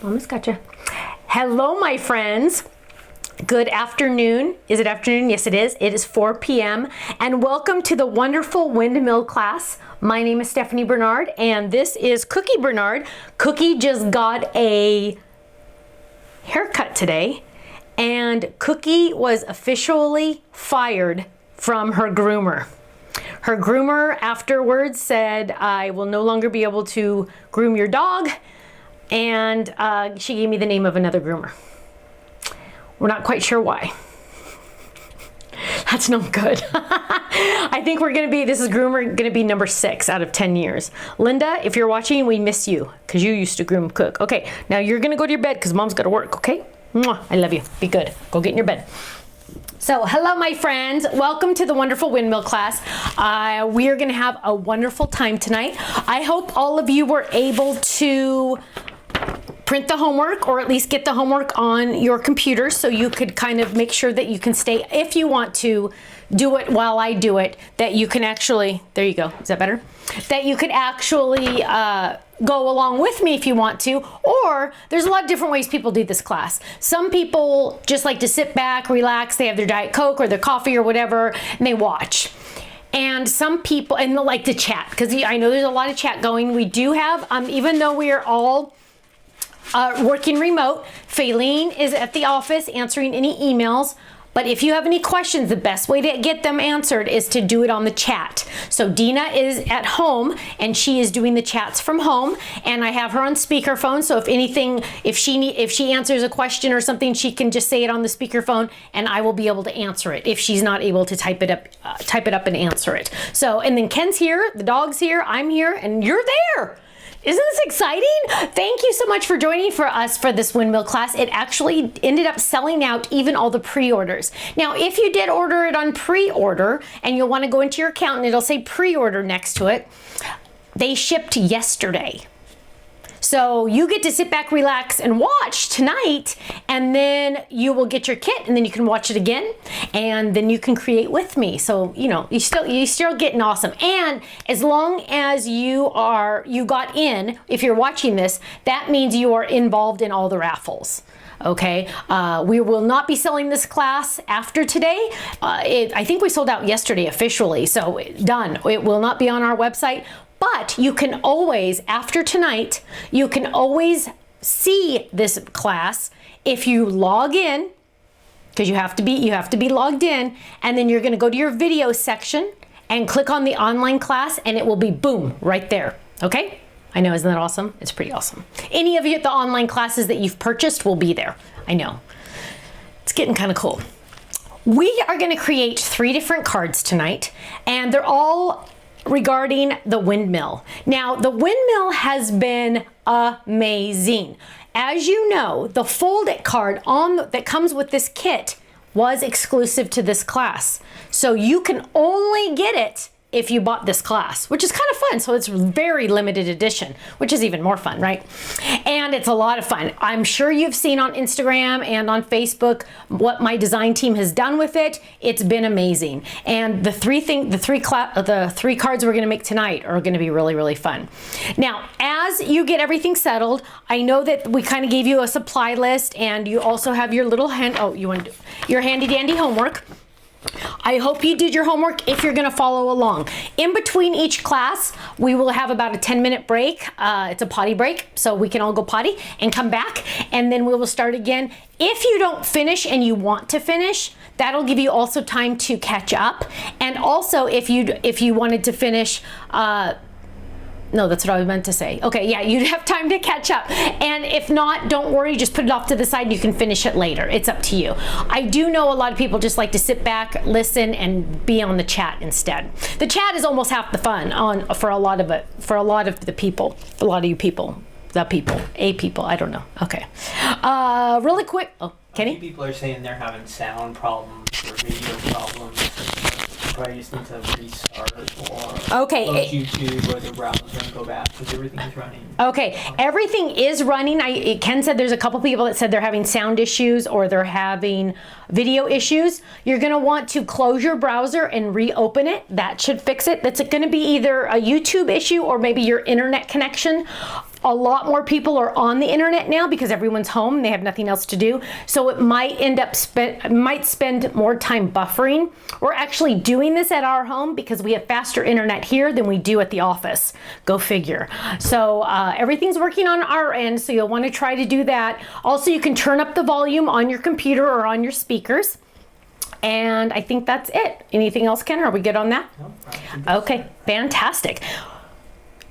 Mama's gotcha. Hello, my friends. Good afternoon. Is it afternoon? Yes, it is. It is 4 p.m. and welcome to the wonderful Windmill class. My name is Stephanie Bernard and this is Cookie Bernard. Cookie just got a haircut today and Cookie was officially fired from her groomer. Her groomer afterwards said, I will no longer be able to groom your dog, and she gave me the name of another groomer. We're not quite sure why. That's not good. I think this is groomer gonna be number 6 out of 10 years. Linda, if you're watching, we miss you because you used to groom Cook. Okay, now you're gonna go to your bed because Mom's gotta work, okay? Mwah, I love you, be good. Go get in your bed. So, hello my friends, welcome to the wonderful Windmill class. We are gonna have a wonderful time tonight. I hope all of you were able to print the homework or at least get the homework on your computer so you could kind of make sure that you can stay, if you want to do it while I do it, that you can actually, there you go, is that better? That you could actually go along with me if you want to, or there's a lot of different ways people do this class. Some people just like to sit back, relax, they have their Diet Coke or their coffee or whatever, and they watch. And some people, and they like to chat, because I know there's a lot of chat going. We do have, even though we are all working remote, Faylene is at the office answering any emails. But if you have any questions, the best way to get them answered is to do it on the chat. So Dina is at home and she is doing the chats from home, and I have her on speakerphone. So if she answers a question or something, she can just say it on the speakerphone and I will be able to answer it if she's not able to type it up and answer it. So, and then Ken's here, the dog's here, I'm here, and you're there. Isn't this exciting? Thank you so much for joining for us for this Windmill class. It actually ended up selling out even all the pre-orders. Now, if you did order it on pre-order and you'll want to go into your account and it'll say pre-order next to it, they shipped yesterday. So you get to sit back, relax, and watch tonight, and then you will get your kit, and then you can watch it again, and then you can create with me. So you're still getting awesome. And as long as you got in, if you're watching this, that means you are involved in all the raffles. Okay, we will not be selling this class after today. I think we sold out yesterday officially, so done. It will not be on our website. But you can always, after tonight, you can always see this class if you log in, because you have to be logged in, and then you're going to go to your video section and click on the online class, and it will be boom right there. Okay? I know, isn't that awesome? It's pretty awesome. Any of the online classes that you've purchased will be there. I know. It's getting kind of cool. We are going to create 3 different cards tonight, and they're all regarding the windmill. Now, the windmill has been amazing. As you know, the Fold It card that comes with this kit was exclusive to this class. So you can only get it if you bought this class, which is kind of fun. So it's very limited edition, which is even more fun, right? And it's a lot of fun. I'm sure you've seen on Instagram and on Facebook what my design team has done with it. It's been amazing. And the three cards we're gonna make tonight are gonna be really, really fun. Now, as you get everything settled, I know that we kind of gave you a supply list, and you also have your little your handy dandy homework. I hope you did your homework if you're going to follow along. In between each class, we will have about a 10-minute break. It's a potty break, so we can all go potty and come back, and then we will start again. If you don't finish and you want to finish, that'll give you also time to catch up. And also, if you wanted to finish, no, that's what I was meant to say. Okay, yeah, you'd have time to catch up. And if not, don't worry, just put it off to the side and you can finish it later. It's up to you. I do know a lot of people just like to sit back, listen, and be on the chat instead. The chat is almost half the fun for a lot of you people, I don't know. Okay. Really quick, Kenny? People are saying they're having sound problems or video problems. Probably just need to restart or close YouTube or the browser and go back because everything is running. Okay, everything is running. Ken said there's a couple people that said they're having sound issues or they're having video issues. You're going to want to close your browser and reopen it. That should fix it. That's going to be either a YouTube issue or maybe your internet connection. A lot more people are on the internet now because everyone's home and they have nothing else to do. So it might might spend more time buffering. We're actually doing this at our home because we have faster internet here than we do at the office. Go figure. So everything's working on our end, so you'll want to try to do that. Also, you can turn up the volume on your computer or on your speakers. And I think that's it. Anything else, Ken? Are we good on that? No, okay, fantastic.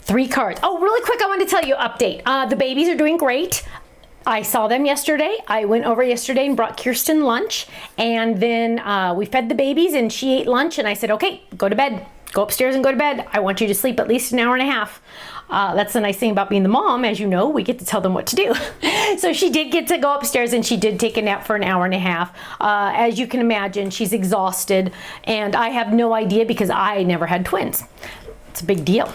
3 cards. Oh, really quick, I wanted to tell you update. The babies are doing great. I saw them yesterday. I went over yesterday and brought Kirsten lunch, and then we fed the babies and she ate lunch, and I said, okay, go to bed. Go upstairs and go to bed. I want you to sleep at least an hour and a half. That's the nice thing about being the mom. As you know, we get to tell them what to do. So she did get to go upstairs and she did take a nap for an hour and a half. As you can imagine, she's exhausted, and I have no idea because I never had twins. It's a big deal.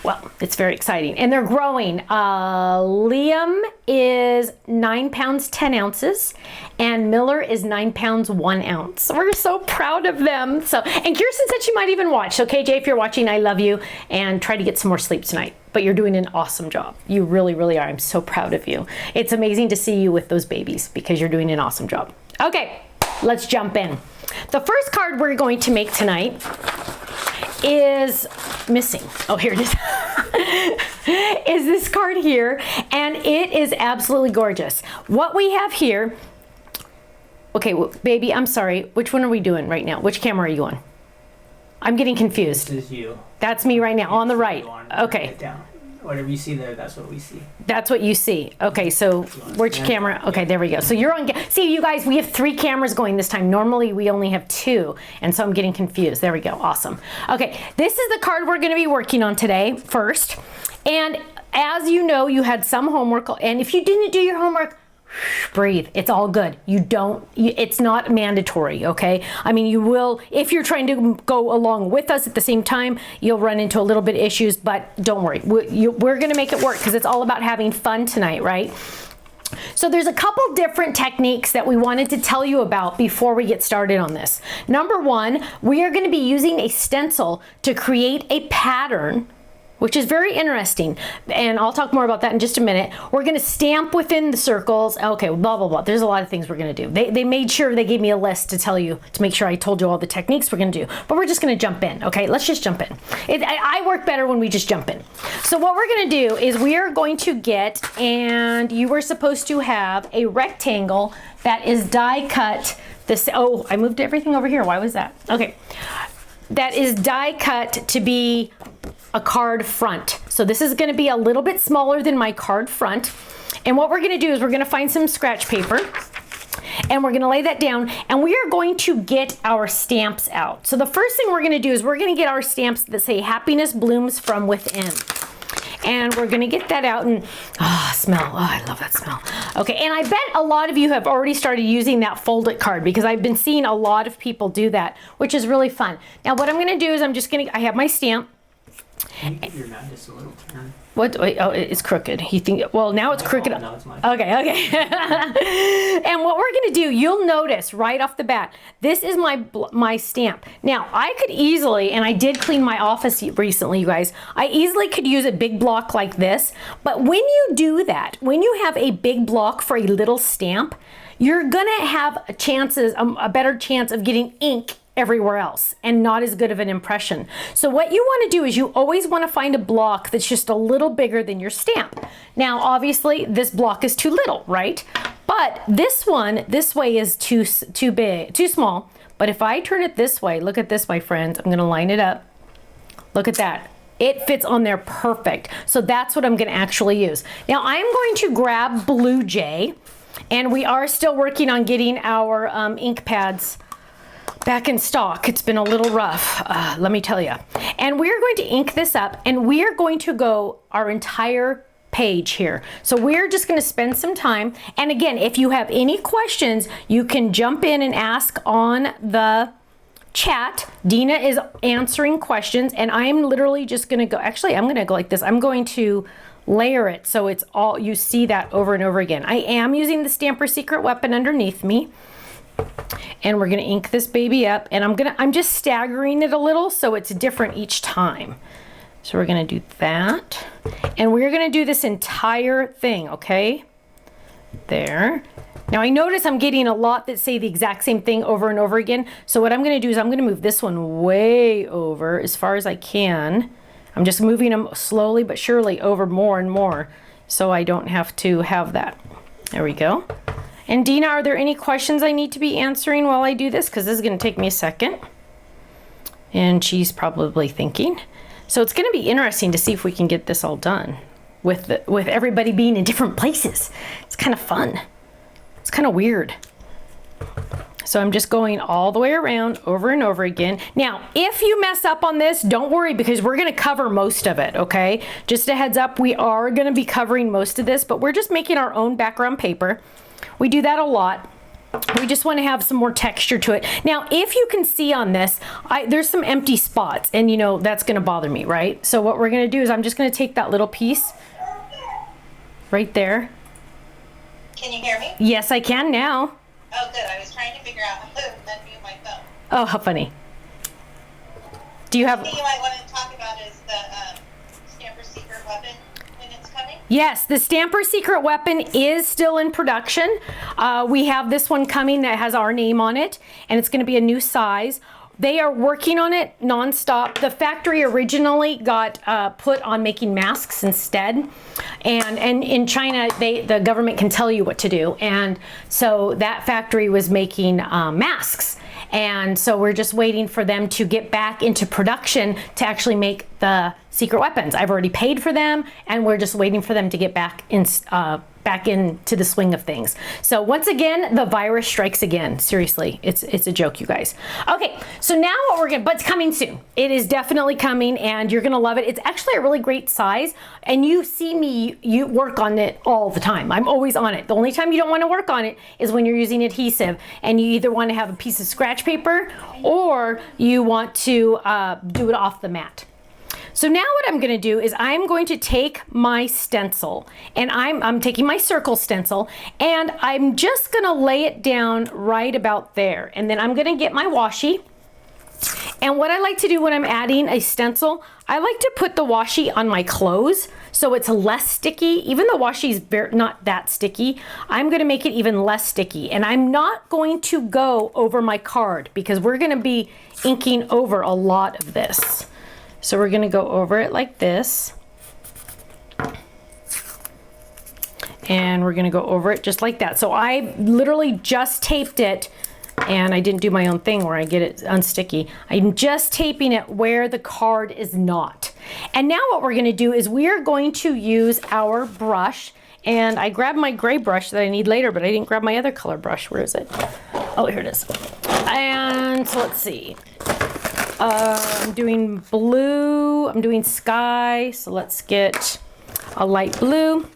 Well, it's very exciting, and they're growing. Liam is 9 pounds 10 ounces, and Miller is 9 pounds 1 ounce. We're so proud of them. So, and Kirsten said she might even watch. So, KJ, if you're watching, I love you, and try to get some more sleep tonight. But you're doing an awesome job. You really, really are. I'm so proud of you. It's amazing to see you with those babies because you're doing an awesome job. Okay, let's jump in. The first card we're going to make tonight is missing. Oh, here it is. Is this card here, and it is absolutely gorgeous. What we have here, okay, well, baby, I'm sorry. Which one are we doing right now? Which camera are you on? I'm getting confused. This is you. That's me right now, on the right. Okay. Down. Whatever you see there, that's what we see. That's what you see. Okay, so which camera? Okay, there we go. So you're on, see you guys, we have 3 cameras going this time. Normally we only have 2, and so I'm getting confused. There we go, awesome. Okay, this is the card we're gonna be working on today first. And as you know, you had some homework, and if you didn't do your homework, breathe. It's all good. It's not mandatory, okay? I mean, you will, if you're trying to go along with us at the same time, you'll run into a little bit of issues, but don't worry. We're going to make it work because it's all about having fun tonight, right? So there's a couple different techniques that we wanted to tell you about before we get started on this. Number 1, we are going to be using a stencil to create a pattern, which is very interesting, and I'll talk more about that in just a minute. We're gonna stamp within the circles. Okay, blah, blah, blah. There's a lot of things we're gonna do. They made sure they gave me a list to tell you, to make sure I told you all the techniques we're gonna do, but we're just gonna jump in, okay? Let's just jump in. I work better when we just jump in. So what we're gonna do is we are going to get, and you were supposed to have a rectangle that is die cut. Oh, I moved everything over here. Why was that? Okay. That is die cut to be a card front. So this is going to be a little bit smaller than my card front. And what we're going to do is we're going to find some scratch paper, and we're going to lay that down, and we are going to get our stamps out. So the first thing we're going to do is we're going to get our stamps that say happiness blooms from within. And we're gonna get that out, and smell. Oh, I love that smell. Okay, and I bet a lot of you have already started using that fold-it card because I've been seeing a lot of people do that, which is really fun. Now what I'm gonna do is I have my stamp. Can you give your mat just a little turn? What? Wait, oh, it's crooked. Well, now it's crooked. No, it's mine. Okay. And what we're gonna do, you'll notice right off the bat, this is my stamp. Now, I could easily, and I did clean my office recently, you guys, I easily could use a big block like this, but when you do that, when you have a big block for a little stamp, you're gonna have a better chance of getting ink everywhere else and not as good of an impression. So what you want to do is you always want to find a block that's just a little bigger than your stamp. Now obviously this block is too little, right? But this one, this way is too big, too small. But if I turn it this way, look at this, my friends, I'm going to line it up. Look at that. It fits on there perfect. So that's what I'm going to actually use. Now I'm going to grab Blue Jay, and we are still working on getting our ink pads back in stock. It's been a little rough, let me tell you. And we're going to ink this up, and we are going to go our entire page here. So we're just going to spend some time. And again, if you have any questions, you can jump in and ask on the chat. Dina is answering questions, and I'm literally just going to go, actually, I'm going to go like this. I'm going to layer it so it's all, you see that over and over again. I am using the Stamper Secret Weapon underneath me. And we're going to ink this baby up, and I'm just staggering it a little so it's different each time. So we're gonna do that. And we're gonna do this entire thing, okay? There. Now I notice I'm getting a lot that say the exact same thing over and over again. So what I'm gonna do is I'm gonna move this one way over as far as I can. I'm just moving them slowly but surely over more and more so I don't have to have that. There we go. And Dina, are there any questions I need to be answering while I do this? Because this is gonna take me a second. And she's probably thinking. So it's gonna be interesting to see if we can get this all done with everybody being in different places. It's kind of fun. It's kind of weird. So I'm just going all the way around over and over again. Now, if you mess up on this, don't worry because we're gonna cover most of it, okay? Just a heads up, we are gonna be covering most of this, but we're just making our own background paper. We do that a lot. We just want to have some more texture to it. Now, if you can see on this, there's some empty spots and you know, that's going to bother me, right? So what we're going to do is I'm just going to take that little piece right there. Can you hear me? Yes, I can now. Oh, good. I was trying to figure out how to unmute my phone. Oh, how funny. Do you have... The thing you might want to talk about is the Stamper Secret weapon when it's coming. Yes, the Stamper Secret weapon is still in production. We have this one coming that has our name on it, and it's going to be a new size. They are working on it nonstop. The factory originally got put on making masks instead. And in China, the government can tell you what to do. And so that factory was making masks. And so we're just waiting for them to get back into production to actually make the secret weapons. I've already paid for them, and we're just waiting for them to get back into the swing of things. So once again, the virus strikes again. Seriously, it's a joke, you guys. Okay, so now what we're gonna, but it's coming soon. It is definitely coming, and you're gonna love it. It's actually a really great size, and you see me work on it all the time. I'm always on it. The only time you don't want to work on it is when you're using adhesive, and you either want to have a piece of scratch paper or you want to do it off the mat. So now what I'm going to do is I'm going to take my stencil, and I'm taking my circle stencil, and I'm just going to lay it down right about there. And then I'm going to get my washi. And what I like to do when I'm adding a stencil, I like to put the washi on my clothes so it's less sticky. Even though washi is not that sticky, I'm going to make it even less sticky. And I'm not going to go over my card because we're going to be inking over a lot of this. So we're going to go over it like this. And we're going to go over it just like that. So I literally just taped it, and I didn't do my own thing where I get it unsticky. I'm just taping it where the card is not. And now what we're going to do is we are going to use our brush. And I grabbed my gray brush that I need later, but I didn't grab my other color brush. Where is it? Oh, here it is. And so let's see. I'm doing blue, I'm doing sky, so let's get a light blue.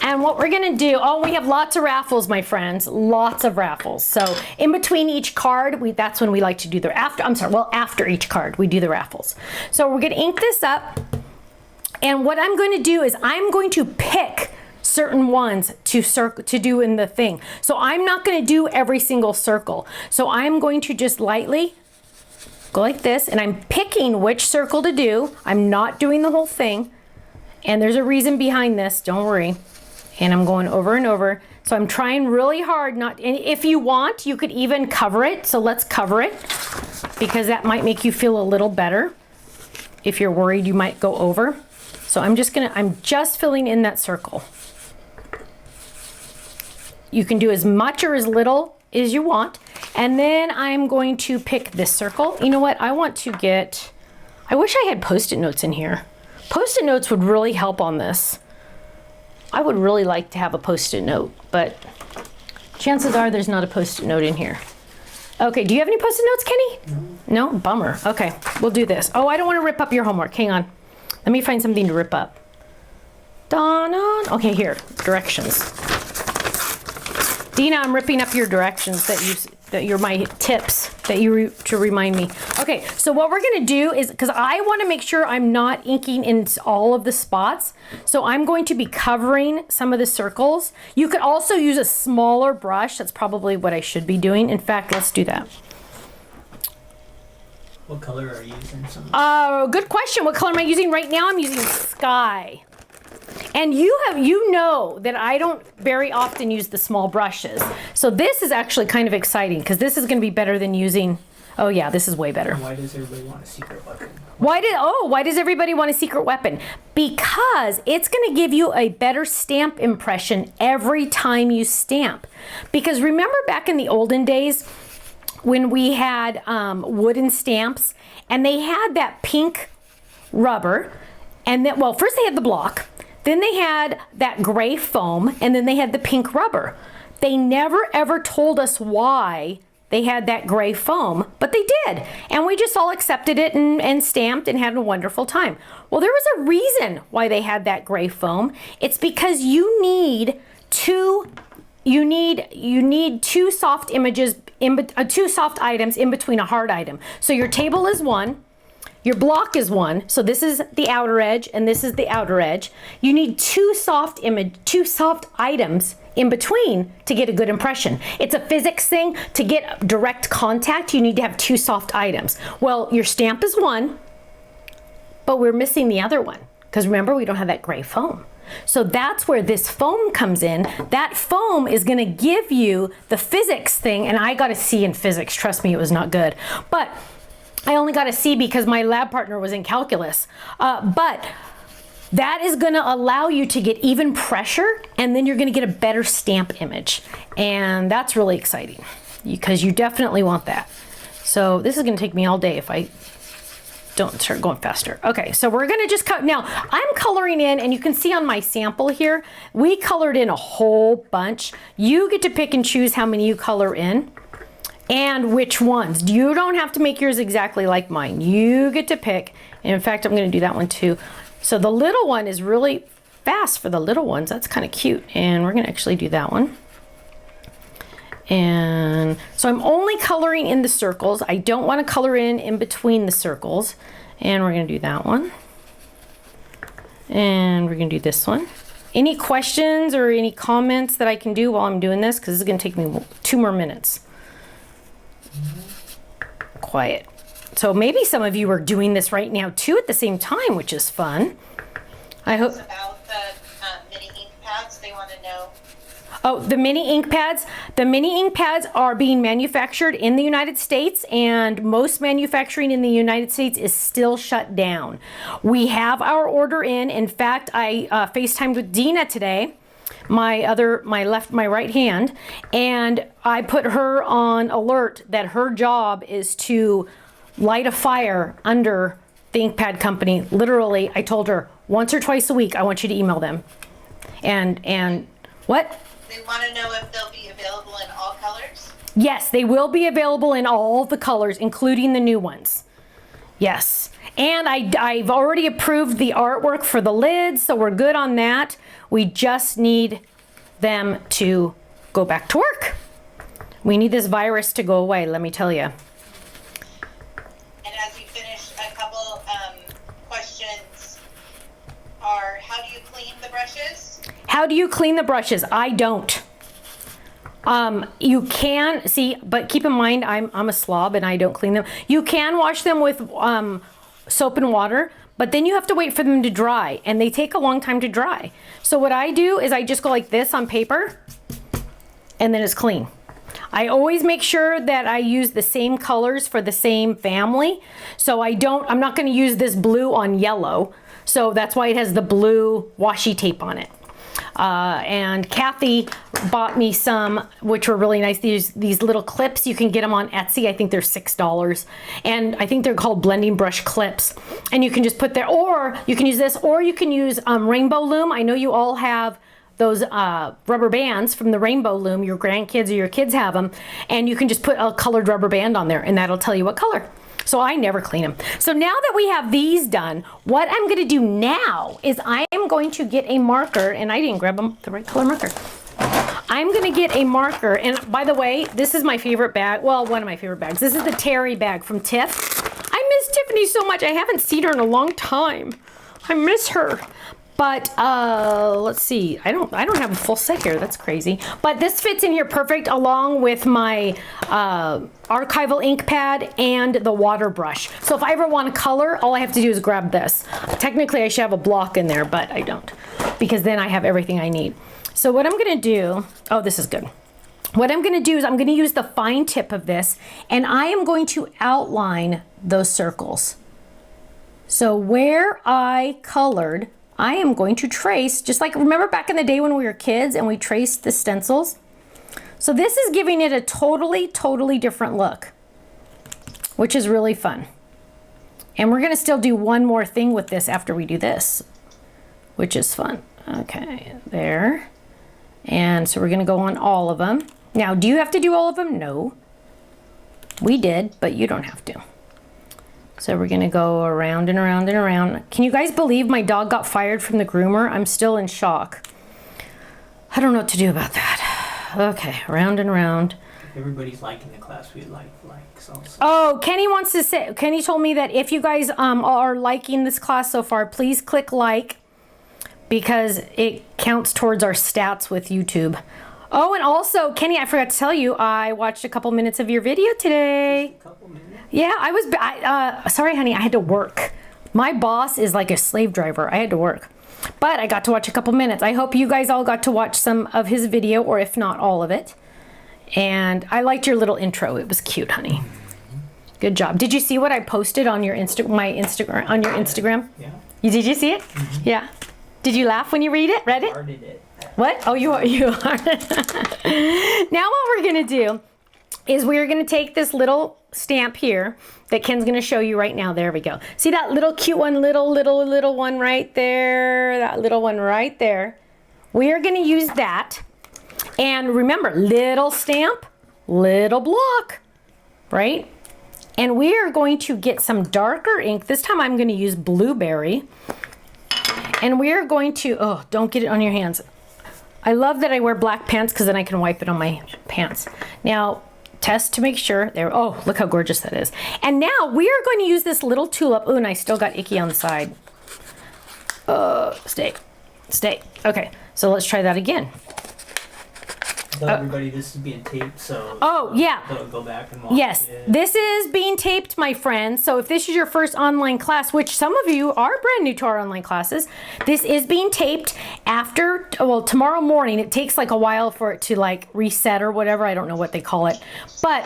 And what we're gonna do, oh, we have lots of raffles, my friends, lots of raffles. So in between each card, that's when we like to do the, after each card, we do the raffles. So we're gonna ink this up, and what I'm going to do is I'm going to pick certain ones to do in the thing. So I'm not gonna do every single circle. So I'm going to just lightly go like this, and I'm picking which circle to do. I'm not doing the whole thing, and there's a reason behind this, don't worry. And I'm going over and over. So I'm trying really hard not, and if you want, you could even cover it. So let's cover it, because that might make you feel a little better if you're worried you might go over. So I'm just filling in that circle. You can do as much or as little as you want. And then I'm going to pick this circle. You know what? I want to get, I wish I had Post-it notes in here. Post-it notes would really help on this. I would really like to have a Post-it note, but chances are there's not a Post-it note in here. Okay, do you have any Post-it notes, Kenny? No? Bummer. Okay, we'll do this. Oh, I don't want to rip up your homework. Hang on. Let me find something to rip up. Donna. Okay, here. Directions. Dina, I'm ripping up your directions that you're my tips to remind me. Okay, so what we're gonna do is, because I wanna make sure I'm not inking in all of the spots, so I'm going to be covering some of the circles. You could also use a smaller brush. That's probably what I should be doing. In fact, let's do that. What color are you using? Good question. What color am I using right now? I'm using sky. And you know that I don't very often use the small brushes. So this is actually kind of exciting because this is going to be better than using, oh yeah, this is way better. Why does everybody want a secret weapon? Why does everybody want a secret weapon? Because it's going to give you a better stamp impression every time you stamp. Because remember back in the olden days when we had wooden stamps and they had that pink rubber, and then, well, first they had the block, then they had that gray foam, and then they had the pink rubber. They never ever told us why they had that gray foam, but they did. And we just all accepted it and stamped and had a wonderful time. Well, there was a reason why they had that gray foam. It's because you need two soft images, two soft items in between a hard item. So your table is one, your block is one, so this is the outer edge and this is the outer edge. You need two soft items in between to get a good impression. It's a physics thing. To get direct contact, you need to have two soft items. Well, your stamp is one, but we're missing the other one because remember, we don't have that gray foam. So that's where this foam comes in. That foam is going to give you the physics thing, and I got a C in physics. Trust me, it was not good. But I only got a C because my lab partner was in calculus. But that is going to allow you to get even pressure, and then you're going to get a better stamp image. And that's really exciting because you definitely want that. So this is going to take me all day if I don't start going faster. Okay, so we're gonna just cut. Now, I'm coloring in, and you can see on my sample here, we colored in a whole bunch. You get to pick and choose how many you color in and which ones. You don't have to make yours exactly like mine. You get to pick. And in fact, I'm gonna do that one too. So the little one is really fast for the little ones. That's kind of cute. And we're gonna actually do that one. And so I'm only coloring in the circles. I don't want to color in between the circles. And we're going to do that one. And we're going to do this one. Any questions or any comments that I can do while I'm doing this? Because this is going to take me 2 more minutes. Quiet. So maybe some of you are doing this right now too at the same time, which is fun. I hope. About the mini ink pads, they want to know. Oh, the mini ink pads. The mini ink pads are being manufactured in the United States, and most manufacturing in the United States is still shut down. We have our order in. In fact, I FaceTimed with Dina today, my right hand, and I put her on alert that her job is to light a fire under the ink pad company. Literally, I told her once or twice a week, I want you to email them. And what? They want to know if they'll be available in all colors. Yes, they will be available in all the colors, including the new ones. Yes. And I've already approved the artwork for the lids, so we're good on that. We just need them to go back to work. We need this virus to go away, let me tell you. And as you finish, a couple questions are, how do you clean the brushes? How do you clean the brushes? I don't. You can see, but keep in mind, I'm a slob and I don't clean them. You can wash them with soap and water, but then you have to wait for them to dry, and they take a long time to dry. So what I do is I just go like this on paper, and then it's clean. I always make sure that I use the same colors for the same family. So I'm not going to use this blue on yellow. So that's why it has the blue washi tape on it. And Kathy bought me some, which were really nice. These little clips, you can get them on Etsy. I think they're $6. And I think they're called blending brush clips. And you can just put there, or you can use this, or you can use rainbow loom. I know you all have those rubber bands from the rainbow loom. Your grandkids or your kids have them. And you can just put a colored rubber band on there, and that'll tell you what color. So I never clean them. So now that we have these done, what I'm going to do now is I am going to get a marker, and I didn't grab the right color marker. I'm going to get a marker, and by the way, this is my favorite bag. Well, one of my favorite bags. This is the Terry bag from Tiff. I miss Tiffany so much. I haven't seen her in a long time. I miss her. But let's see. I don't have a full set here. That's crazy. But this fits in here perfect along with my archival ink pad and the water brush. So if I ever want to color, all I have to do is grab this. Technically, I should have a block in there, but I don't, because then I have everything I need. So what I'm going to do, oh, this is good. What I'm going to do is I'm going to use the fine tip of this, and I am going to outline those circles. So where I colored, I am going to trace, just like, remember back in the day when we were kids and we traced the stencils? So this is giving it a totally different look, which is really fun. And we're gonna still do one more thing with this after we do this, which is fun. Okay, there. And so we're gonna go on all of them. Now, do you have to do all of them? No. We did, but you don't have to. So we're gonna go around and around and around. Can you guys believe my dog got fired from the groomer? I'm still in shock. I don't know what to do about that. Okay, around and around. If everybody's liking the class, we like also. Oh, Kenny wants to say, Kenny told me that if you guys are liking this class so far, please click like, because it counts towards our stats with YouTube. Oh, and also, Kenny, I forgot to tell you, I watched a couple minutes of your video today. Just a couple minutes? Yeah, sorry, honey, I had to work. My boss is like a slave driver. I had to work. But I got to watch a couple minutes. I hope you guys all got to watch some of his video, or if not, all of it. And I liked your little intro. It was cute, honey. Good job. Did you see what I posted on your Instagram? Yeah. Did you see it? Mm-hmm. Yeah. Did you laugh when you read it? Hearted it. What? Oh, you are. Now what we're gonna do is we're gonna take this little stamp here that Ken's gonna show you right now. There we go. See that little cute one, little one right there? That little one right there. We are gonna use that. And remember, little stamp, little block, right? And we are going to get some darker ink. This time I'm gonna use blueberry. And we are going to, oh, don't get it on your hands. I love that I wear black pants because then I can wipe it on my pants. Now, test to make sure. There. Oh, look how gorgeous that is. And now we are going to use this little tulip. Ooh, and I still got icky on the side. Stay. Okay, so let's try that again. Tell everybody this is being taped, so yeah. they'll go back and watch Yes, it. this is being taped, my friends. So if this is your first online class, which some of you are brand new to our online classes, this is being taped after, well, tomorrow morning. It takes like a while for it to like reset or whatever. I don't know what they call it. But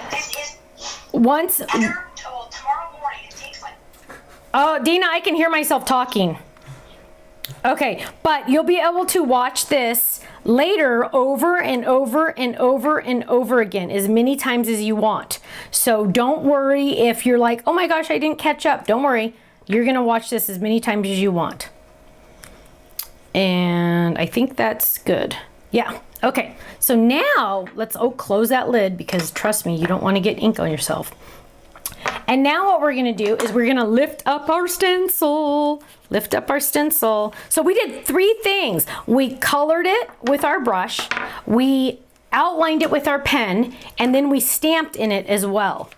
once... Tomorrow morning, it takes like... Oh, Dina, I can hear myself talking. Okay, but you'll be able to watch this later over and over and over and over again as many times as you want. So don't worry if you're like, oh my gosh, I didn't catch up. Don't worry. You're going to watch this as many times as you want. And I think that's good. Yeah. Okay. So now let's close that lid, because trust me, you don't want to get ink on yourself. And now what we're gonna do is we're gonna lift up our stencil. Lift up our stencil. So we did 3 things. We colored it with our brush, we outlined it with our pen, and then we stamped in it as well.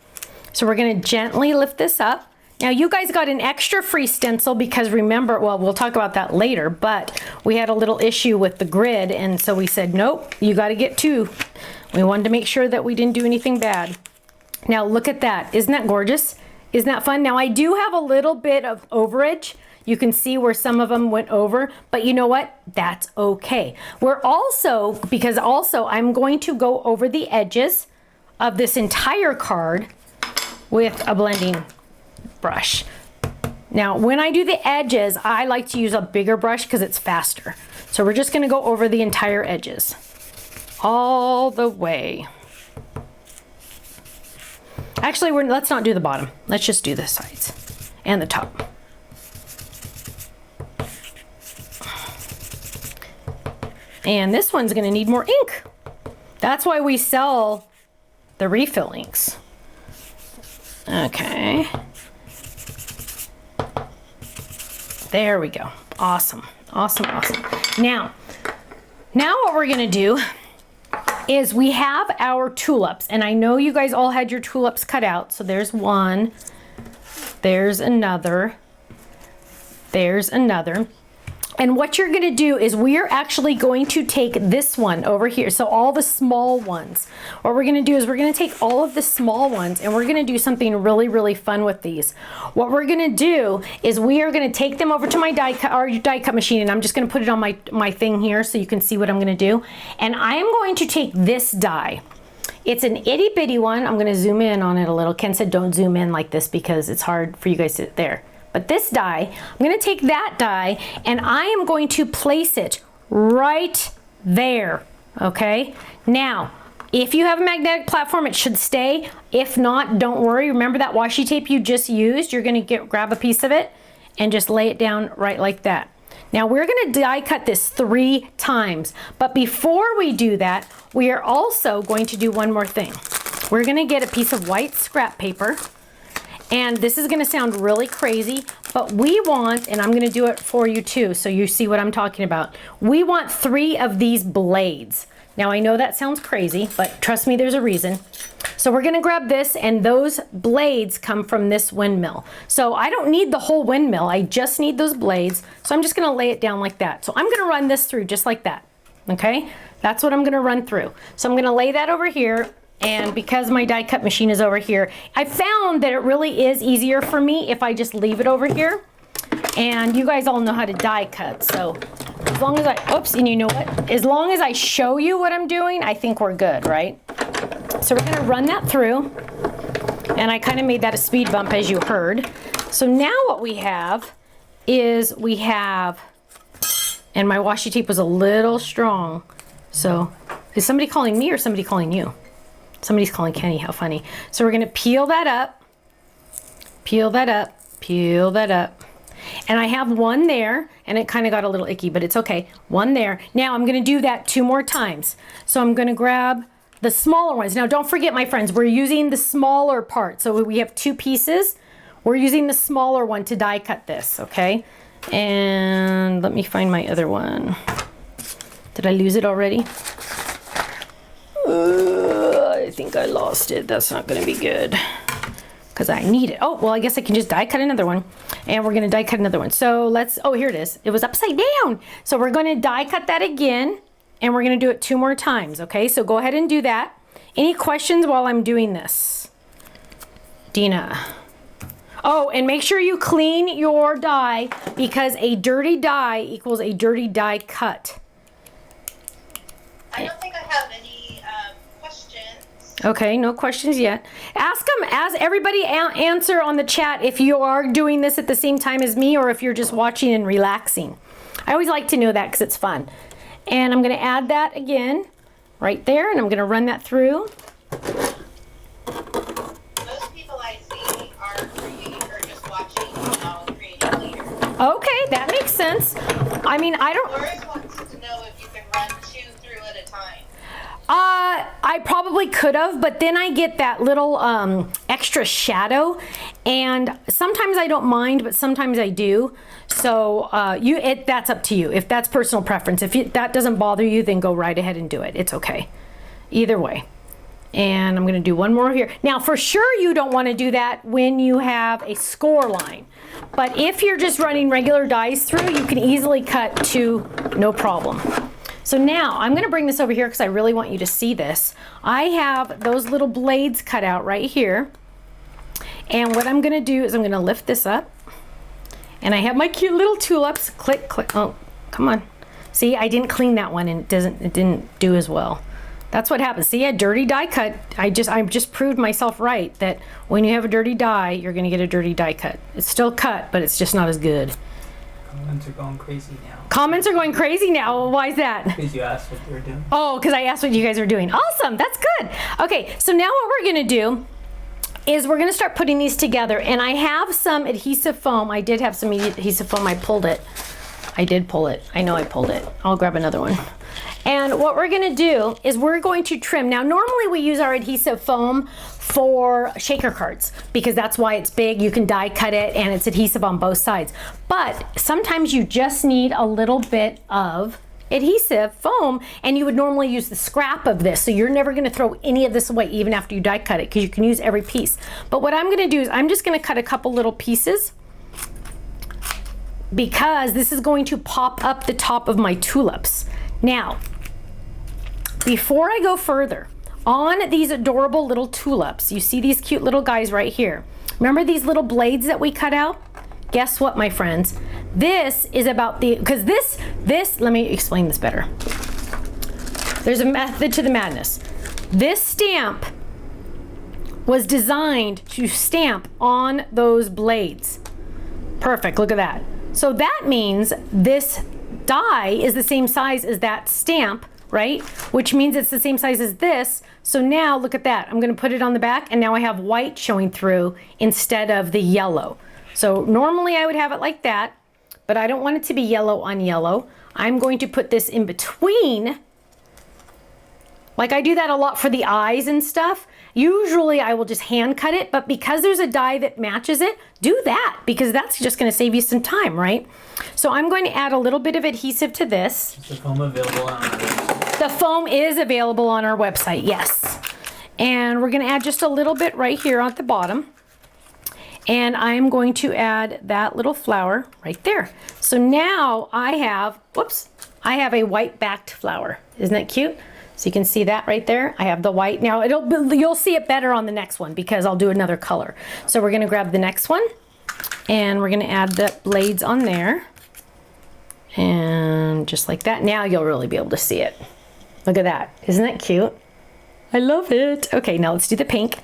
So we're gonna gently lift this up. Now you guys got an extra free stencil because remember, well, we'll talk about that later, but we had a little issue with the grid, and so we said, nope, you gotta get 2. We wanted to make sure that we didn't do anything bad. Now look at that. Isn't that gorgeous? Isn't that fun? Now I do have a little bit of overage. You can see where some of them went over, but you know what? That's okay. We're also, because also I'm going to go over the edges of this entire card with a blending brush. Now when I do the edges, I like to use a bigger brush because it's faster. So we're just gonna go over the entire edges all the way. Actually, let's not do the bottom. Let's just do the sides and the top. And this one's gonna need more ink. That's why we sell the refill inks. Okay. There we go. Awesome, awesome, awesome. Now what we're gonna do is we have our tulips, and I know you guys all had your tulips cut out. So there's one, there's another, there's another. And what you're gonna do is we are actually going to take this one over here. So all the small ones. What we're gonna do is we're gonna take all of the small ones and we're gonna do something really, really fun with these. What we're gonna do is we are gonna take them over to my die cut machine, and I'm just gonna put it on my thing here so you can see what I'm gonna do. And I am going to take this die. It's an itty bitty one. I'm gonna zoom in on it a little. Ken said don't zoom in like this because it's hard for you guys to, there. But this die, I'm gonna take that die and I am going to place it right there, okay? Now, if you have a magnetic platform, it should stay. If not, don't worry. Remember that washi tape you just used? You're gonna grab a piece of it and just lay it down right like that. Now we're gonna die cut this 3 times, but before we do that, we are also going to do one more thing. We're gonna get a piece of white scrap paper, and this is gonna sound really crazy, but we want, and I'm gonna do it for you too, so you see what I'm talking about. We want 3 of these blades. Now I know that sounds crazy, but trust me, there's a reason. So we're gonna grab this, and those blades come from this windmill. So I don't need the whole windmill, I just need those blades. So I'm just gonna lay it down like that. So I'm gonna run this through just like that, okay? That's what I'm gonna run through. So I'm gonna lay that over here, and because my die cut machine is over here, I found that it really is easier for me if I just leave it over here. And you guys all know how to die cut, so as long as oops, and you know what? As long as I show you what I'm doing, I think we're good, right? So we're gonna run that through, and I kind of made that a speed bump as you heard. So now what we have is and my washi tape was a little strong. So is somebody calling me or somebody calling you? Somebody's calling Kenny, how funny. So we're gonna peel that up, peel that up, peel that up. And I have one there, and it kind of got a little icky, but it's okay. One there. Now I'm gonna do that 2 more times. So I'm gonna grab the smaller ones. Now don't forget, my friends, we're using the smaller part. So we have 2 pieces. We're using the smaller one to die cut this, okay? And let me find my other one. Did I lose it already? I think I lost it. That's not gonna be good because I need it. Oh, well, I guess I can just die cut another one, and we're gonna die cut another one. So let's, oh, here it is. It was upside down. So we're gonna die cut that again, and we're gonna do it 2 more times, okay? So go ahead and do that. Any questions while I'm doing this? Dina. Oh, and make sure you clean your die because a dirty die equals a dirty die cut. I don't think I have any questions. Okay, no questions yet. Ask them, as everybody answer on the chat if you are doing this at the same time as me or if you're just watching and relaxing. I always like to know that because it's fun. And I'm gonna add that again right there, and I'm gonna run that through. Most people I see are creating or just watching now and creating later. Okay, that makes sense. I mean, I don't... Doris wants to know if you can run 2 through at a time. I probably could have, but then I get that little extra shadow, and sometimes I don't mind, but sometimes I do. So that's up to you. If that's personal preference, if that doesn't bother you, then go right ahead and do it. It's okay. Either way. And I'm gonna do one more here. Now, for sure you don't wanna do that when you have a score line. But if you're just running regular dies through, you can easily cut 2, no problem. So now I'm gonna bring this over here because I really want you to see this. I have those little blades cut out right here. And what I'm gonna do is I'm gonna lift this up. And I have my cute little tulips. Click, click, oh, come on. See, I didn't clean that one and it didn't do as well. That's what happens. See, a dirty die cut. I just proved myself right that when you have a dirty die, you're gonna get a dirty die cut. It's still cut, but it's just not as good. Comments are going crazy now. Comments are going crazy now. Why is that? Because you asked what they were doing. Oh, because I asked what you guys are doing. Awesome, that's good. Okay, so now what we're gonna do is we're gonna start putting these together, and I have some adhesive foam. I did have some adhesive foam. I pulled it. I did pull it. I know I pulled it. I'll grab another one. And what we're gonna do is we're going to trim. Now, normally we use our adhesive foam for shaker cards because that's why it's big. You can die cut it and it's adhesive on both sides. But sometimes you just need a little bit of adhesive foam, and you would normally use the scrap of this. So you're never gonna throw any of this away even after you die cut it because you can use every piece. But what I'm gonna do is I'm just gonna cut a couple little pieces because this is going to pop up the top of my tulips. Now, before I go further, on these adorable little tulips, you see these cute little guys right here. Remember these little blades that we cut out? Guess what, my friends? This is about because this, let me explain this better. There's a method to the madness. This stamp was designed to stamp on those blades. Perfect, look at that. So that means this die is the same size as that stamp, right? Which means it's the same size as this. So now look at that. I'm gonna put it on the back and now I have white showing through instead of the yellow. So normally I would have it like that, but I don't want it to be yellow on yellow. I'm going to put this in between. Like I do that a lot for the eyes and stuff. Usually I will just hand cut it, but because there's a die that matches it, do that because that's just gonna save you some time, right? So I'm going to add a little bit of adhesive to this. Is the foam available on our website? The foam is available on our website, yes. And we're gonna add just a little bit right here at the bottom. And I'm going to add that little flower right there. So now I have, whoops, I have a white backed flower. Isn't that cute? So you can see that right there. I have the white. Now you'll see it better on the next one because I'll do another color. So we're gonna grab the next one and we're gonna add the blades on there. And just like that. Now you'll really be able to see it. Look at that. Isn't that cute? I love it. Okay, now let's do the pink.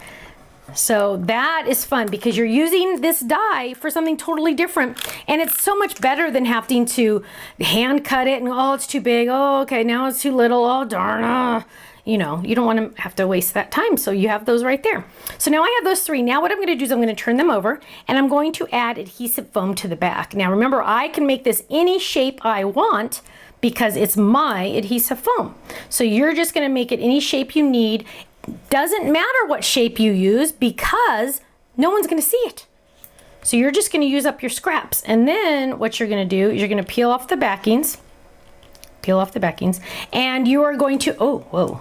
So that is fun because you're using this die for something totally different. And it's so much better than having to hand cut it and oh, it's too big. Oh, okay, now it's too little. Oh, darn. You know, you don't want to have to waste that time. So you have those right there. So now I have those three. Now what I'm going to do is I'm going to turn them over and I'm going to add adhesive foam to the back. Now remember, I can make this any shape I want because it's my adhesive foam. So you're just going to make it any shape you need. Doesn't matter what shape you use because no one's going to see it. So you're just going to use up your scraps. And then what you're going to do is you're going to peel off the backings. Peel off the backings. And you are going to, oh, whoa.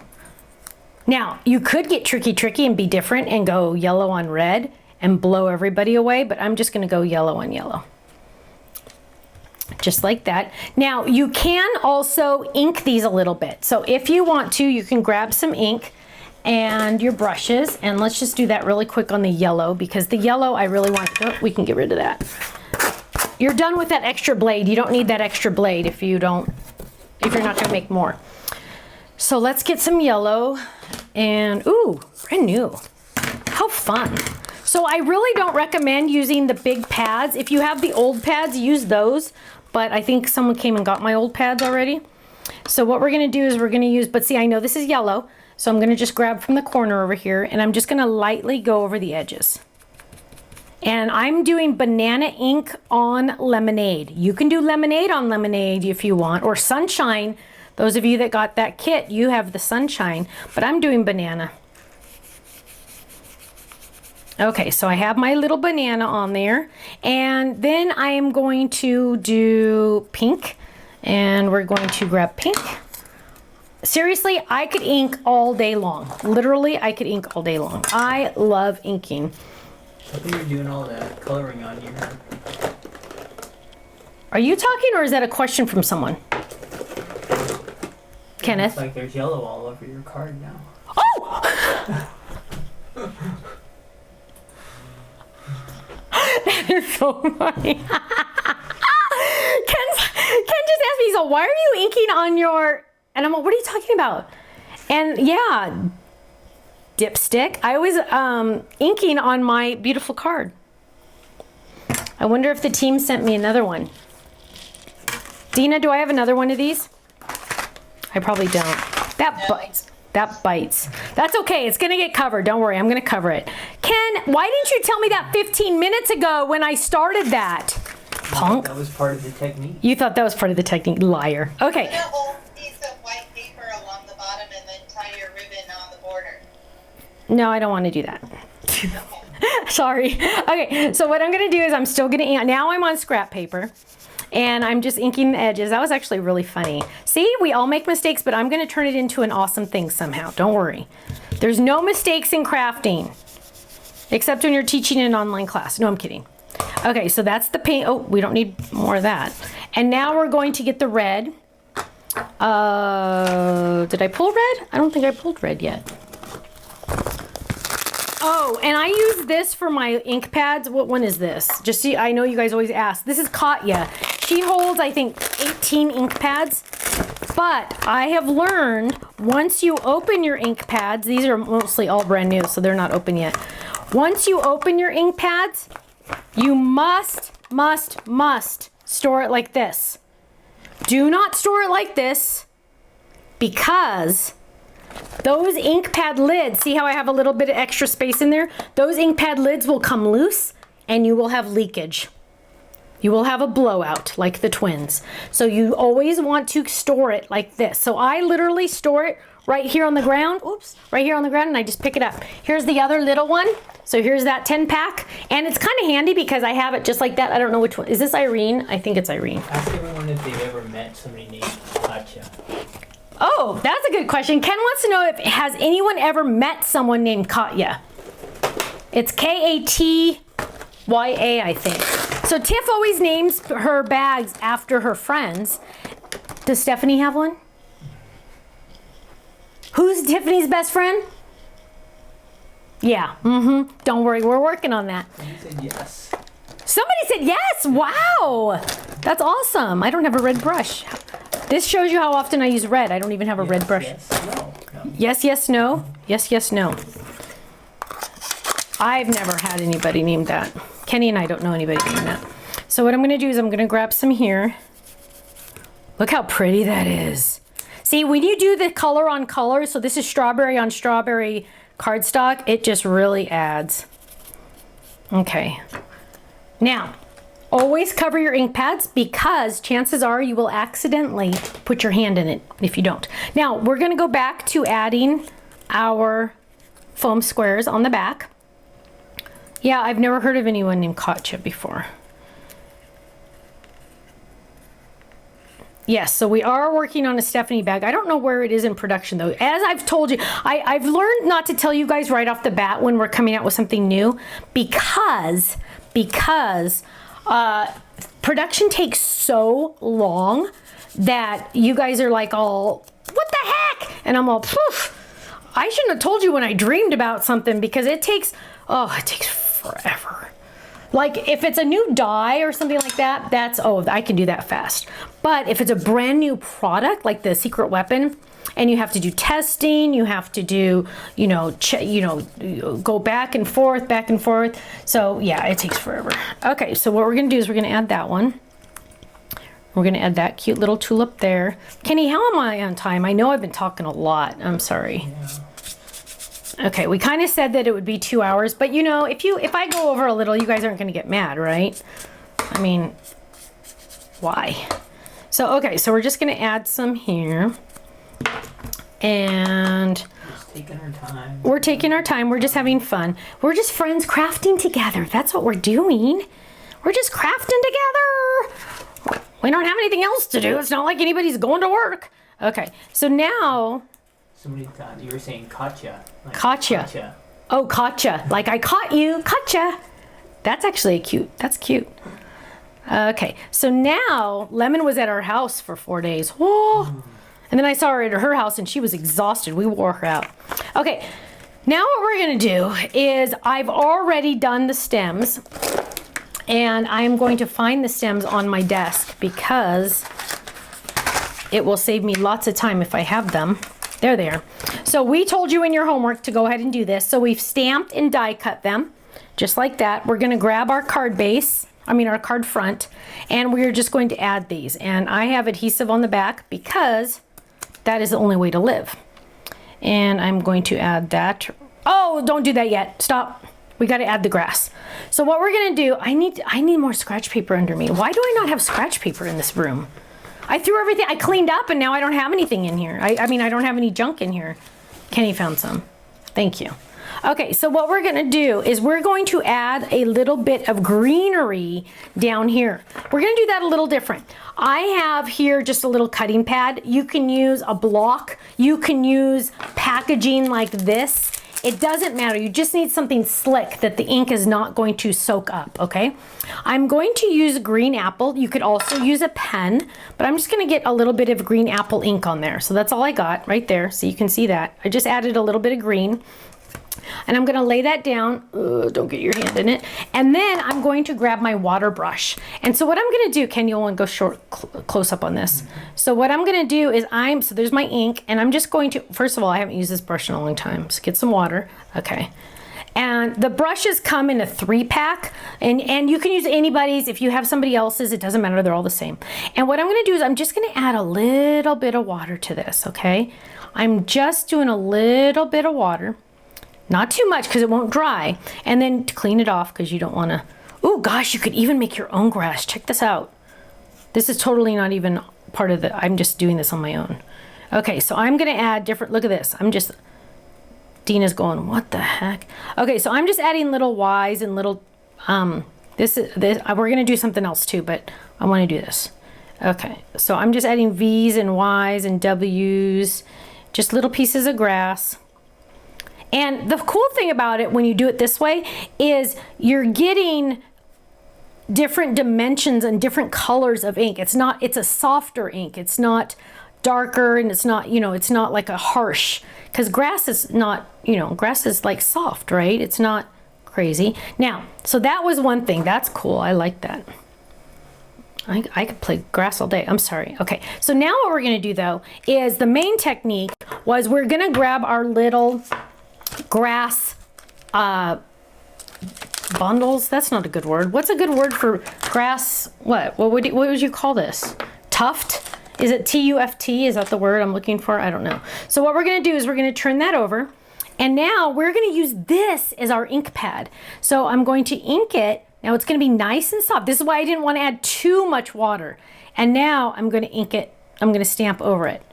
Now, you could get tricky and be different and go yellow on red and blow everybody away, but I'm just going to go yellow on yellow. Just like that. Now, you can also ink these a little bit. So if you want to, you can grab some ink and your brushes, and let's just do that really quick on the yellow because the yellow I really want, oh, we can get rid of that. You're done with that extra blade. You don't need that extra blade if you're not gonna make more. So let's get some yellow and, ooh, brand new. How fun. So I really don't recommend using the big pads. If you have the old pads, use those, but I think someone came and got my old pads already. So what we're gonna do is we're gonna use, but see, I know this is yellow, so I'm gonna just grab from the corner over here and I'm just gonna lightly go over the edges. And I'm doing banana ink on lemonade. You can do lemonade on lemonade if you want, or sunshine. Those of you that got that kit, you have the sunshine, but I'm doing banana. Okay, so I have my little banana on there, and then I am going to do pink, and we're going to grab pink. Seriously, I could ink all day long. Literally, I could ink all day long. I love inking. How come you're doing all that coloring on your... Are you talking or is that a question from someone? Kenneth? It's like there's yellow all over your card now. Oh! That is so funny. Ken just asked me, so why are you inking on your... And I'm like, what are you talking about? And yeah, dipstick. I always inking on my beautiful card. I wonder if the team sent me another one. Dina, do I have another one of these? I probably don't. That bites. That bites. That's okay. It's gonna get covered. Don't worry. I'm gonna cover it. Ken, why didn't you tell me that 15 minutes ago when I started that? Punk. That was part of the technique. You thought that was part of the technique, liar. Okay. Put a whole piece of white paper along the bottom and then tie your ribbon on the border. No, I don't want to do that. Sorry. Okay, so what I'm going to do is I'm still going to ink. Now I'm on scrap paper, and I'm just inking the edges. That was actually really funny. See, we all make mistakes, but I'm going to turn it into an awesome thing somehow. Don't worry. There's no mistakes in crafting, except when you're teaching an online class. No, I'm kidding. Okay, so that's the paint. Oh, we don't need more of that. And now we're going to get the red. Did I pull red? I don't think I pulled red yet. Oh, and I use this for my ink pads. What one is this? Just see, I know you guys always ask. This is Katya. She holds, I think, 18 ink pads. But I have learned once you open your ink pads, these are mostly all brand new, so they're not open yet. Once you open your ink pads, you must store it like this. Do not store it like this because those ink pad lids, see how I have a little bit of extra space in there? Those ink pad lids will come loose and you will have leakage. You will have a blowout like the twins. So you always want to store it like this. So I literally store it right here on the ground. Oops, right here on the ground, and I just pick it up. Here's the other little one. So here's that 10 pack. And it's kind of handy because I have it just like that. I don't know which one. Is this Irene? I think it's Irene. Ask everyone if they've ever met somebody named Katya. Oh, that's a good question. Ken wants to know if has anyone ever met someone named Katya? It's Katya, I think. So Tiff always names her bags after her friends. Does Stephanie have one? Who's Tiffany's best friend? Yeah, Don't worry, we're working on that. You said yes. Somebody said yes, wow. That's awesome. I don't have a red brush. This shows you how often I use red. I don't even have a red brush. Yes, no. Yes, yes, no. Yes, yes, no. I've never had anybody named that. Kenny and I don't know anybody named that. So what I'm gonna do is I'm gonna grab some here. Look how pretty that is. See, when you do the color on color, so this is strawberry on strawberry cardstock, it just really adds. Okay. Now, always cover your ink pads because chances are you will accidentally put your hand in it if you don't. Now, we're gonna go back to adding our foam squares on the back. Yeah, I've never heard of anyone named Katya before. Yes, so we are working on a Stephanie bag. I don't know where it is in production though. As I've told you, I've learned not to tell you guys right off the bat when we're coming out with something new because production takes so long that you guys are like all, what the heck? And I'm all, poof. I shouldn't have told you when I dreamed about something because it takes forever. Like if it's a new die or something like that, I can do that fast. But if it's a brand new product like the Secret Weapon, and you have to do testing, you have to do, go back and forth. So yeah, it takes forever. Okay, so what we're gonna do is we're gonna add that one. We're gonna add that cute little tulip there. Kenny, how am I on time? I know I've been talking a lot. I'm sorry. Yeah. Okay, we kind of said that it would be 2 hours, but if I go over a little, you guys aren't going to get mad, right? I mean, why? So, okay, so we're just going to add some here. And Just taking our time. we're taking our time. We're just having fun. We're just friends crafting together. That's what we're doing. We're just crafting together. We don't have anything else to do. It's not like anybody's going to work. Okay, so now... Somebody thought you were saying Katya. Like Katya. Oh, Katya. Like I caught you. Katya. That's actually that's cute. Okay, so now Lemon was at our house for 4 days. Whoa. And then I saw her at her house and she was exhausted. We wore her out. Okay, now what we're gonna do is I've already done the stems and I'm going to find the stems on my desk because it will save me lots of time if I have them. There they are. So we told you in your homework to go ahead and do this. So we've stamped and die cut them, just like that. We're gonna grab our card base, our card front, and we're just going to add these. And I have adhesive on the back because that is the only way to live. And I'm going to add that. Oh, don't do that yet, stop. We gotta add the grass. So what we're gonna do, I need more scratch paper under me. Why do I not have scratch paper in this room? I threw everything, I cleaned up and now I don't have anything in here. I don't have any junk in here. Kenny found some. Thank you. Okay, so what we're gonna do is we're going to add a little bit of greenery down here. We're gonna do that a little different. I have here just a little cutting pad. You can use a block. You can use packaging like this. It doesn't matter. You just need something slick that the ink is not going to soak up, okay? I'm going to use green apple. You could also use a pen, but I'm just gonna get a little bit of green apple ink on there. So that's all I got right there. So you can see that. I just added a little bit of green. And I'm gonna lay that down. Don't get your hand in it. And then I'm going to grab my water brush. And so what I'm gonna do, Ken, you'll want to go close up on this. So what I'm gonna do is so there's my ink, and I'm just going to, first of all, I haven't used this brush in a long time. So get some water, okay. And the brushes come in a 3-pack, and you can use anybody's. If you have somebody else's, it doesn't matter, they're all the same. And what I'm gonna do is I'm just gonna add a little bit of water to this, okay? I'm just doing a little bit of water. Not too much because it won't dry. And then to clean it off because you don't want to. Oh gosh, you could even make your own grass. Check this out. This is totally not even part of I'm just doing this on my own. Okay, so I'm going to add different, look at this. Dina's going, what the heck? Okay, so I'm just adding little Y's and little, we're going to do something else too, but I want to do this. Okay, so I'm just adding V's and Y's and W's, just little pieces of grass. And the cool thing about it when you do it this way is you're getting different dimensions and different colors of ink. It's a softer ink. It's not darker, and it's not, it's not like a harsh, because grass is not, grass is like soft, right? It's not crazy. Now, so that was one thing. That's cool. I like that. I could play grass all day. I'm sorry. Okay, so now what we're going to do though is the main technique was we're going to grab our little grass bundles. That's not a good word. What's a good word for grass? What would you call this? Tuft? Is it T-U-F-T? Is that the word I'm looking for? I don't know. So what we're going to do is we're going to turn that over, and now we're going to use this as our ink pad. So I'm going to ink it. Now it's going to be nice and soft. This is why I didn't want to add too much water. And now I'm going to ink it. I'm going to stamp over it.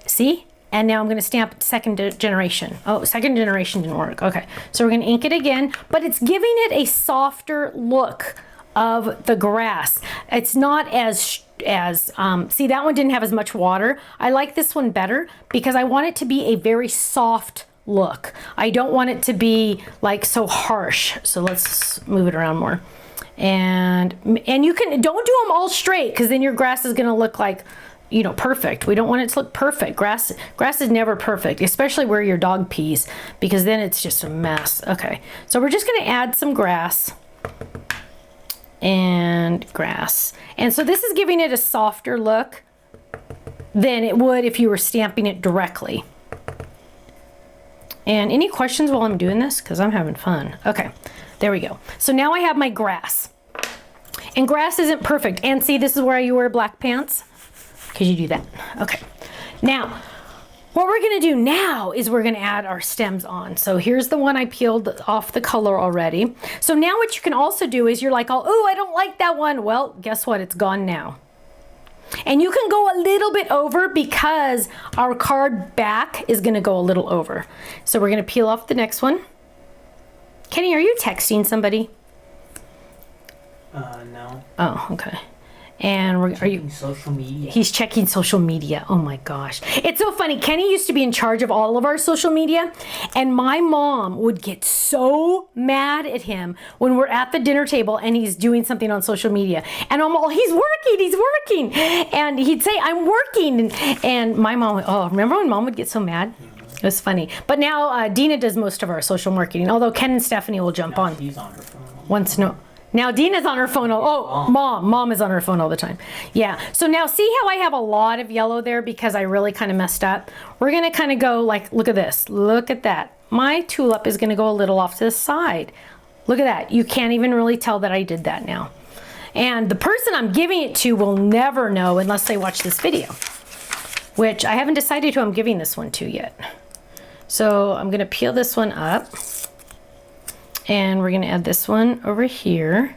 See? And now I'm going to stamp second generation. Oh, second generation didn't work. Okay, so we're going to ink it again, but it's giving it a softer look of the grass. It's not as see, that one didn't have as much water. I like this one better because I want it to be a very soft look. I don't want it to be like so harsh. So let's move it around more. And you don't do them all straight, because then your grass is going to look like, perfect. We don't want it to look perfect. Grass is never perfect, especially where your dog pees, because then it's just a mess. Okay, so we're just going to add some grass and grass. And so this is giving it a softer look than it would if you were stamping it directly. And any questions while I'm doing this? Because I'm having fun. Okay, there we go. So now I have my grass. And grass isn't perfect. And see, this is where you wear black pants, because you do that. Okay, now what we're going to do now is we're going to add our stems on. So here's the one I peeled off the color already. So now what you can also do is you're like, oh, I don't like that one. Well, guess what? It's gone now. And you can go a little bit over because our card back is going to go a little over. So we're going to peel off the next one. Kenny, are you texting somebody? No. Oh, okay. And are you social media? He's checking social media. Oh my gosh. It's so funny. Kenny used to be in charge of all of our social media, and my mom would get so mad at him when we're at the dinner table and he's doing something on social media. And I'm all, he's working. And he'd say, I'm working. And my mom, remember when mom would get so mad? It was funny. But now Dina does most of our social marketing, although Ken and Stephanie will jump on. She's on her phone. Now Dina's on her phone. Mom is on her phone all the time. Yeah. So now see how I have a lot of yellow there because I really kind of messed up. We're going to kind of go like, look at this. Look at that. My tulip is going to go a little off to the side. Look at that. You can't even really tell that I did that now. And the person I'm giving it to will never know unless they watch this video, which I haven't decided who I'm giving this one to yet. So I'm going to peel this one up. And we're going to add this one over here.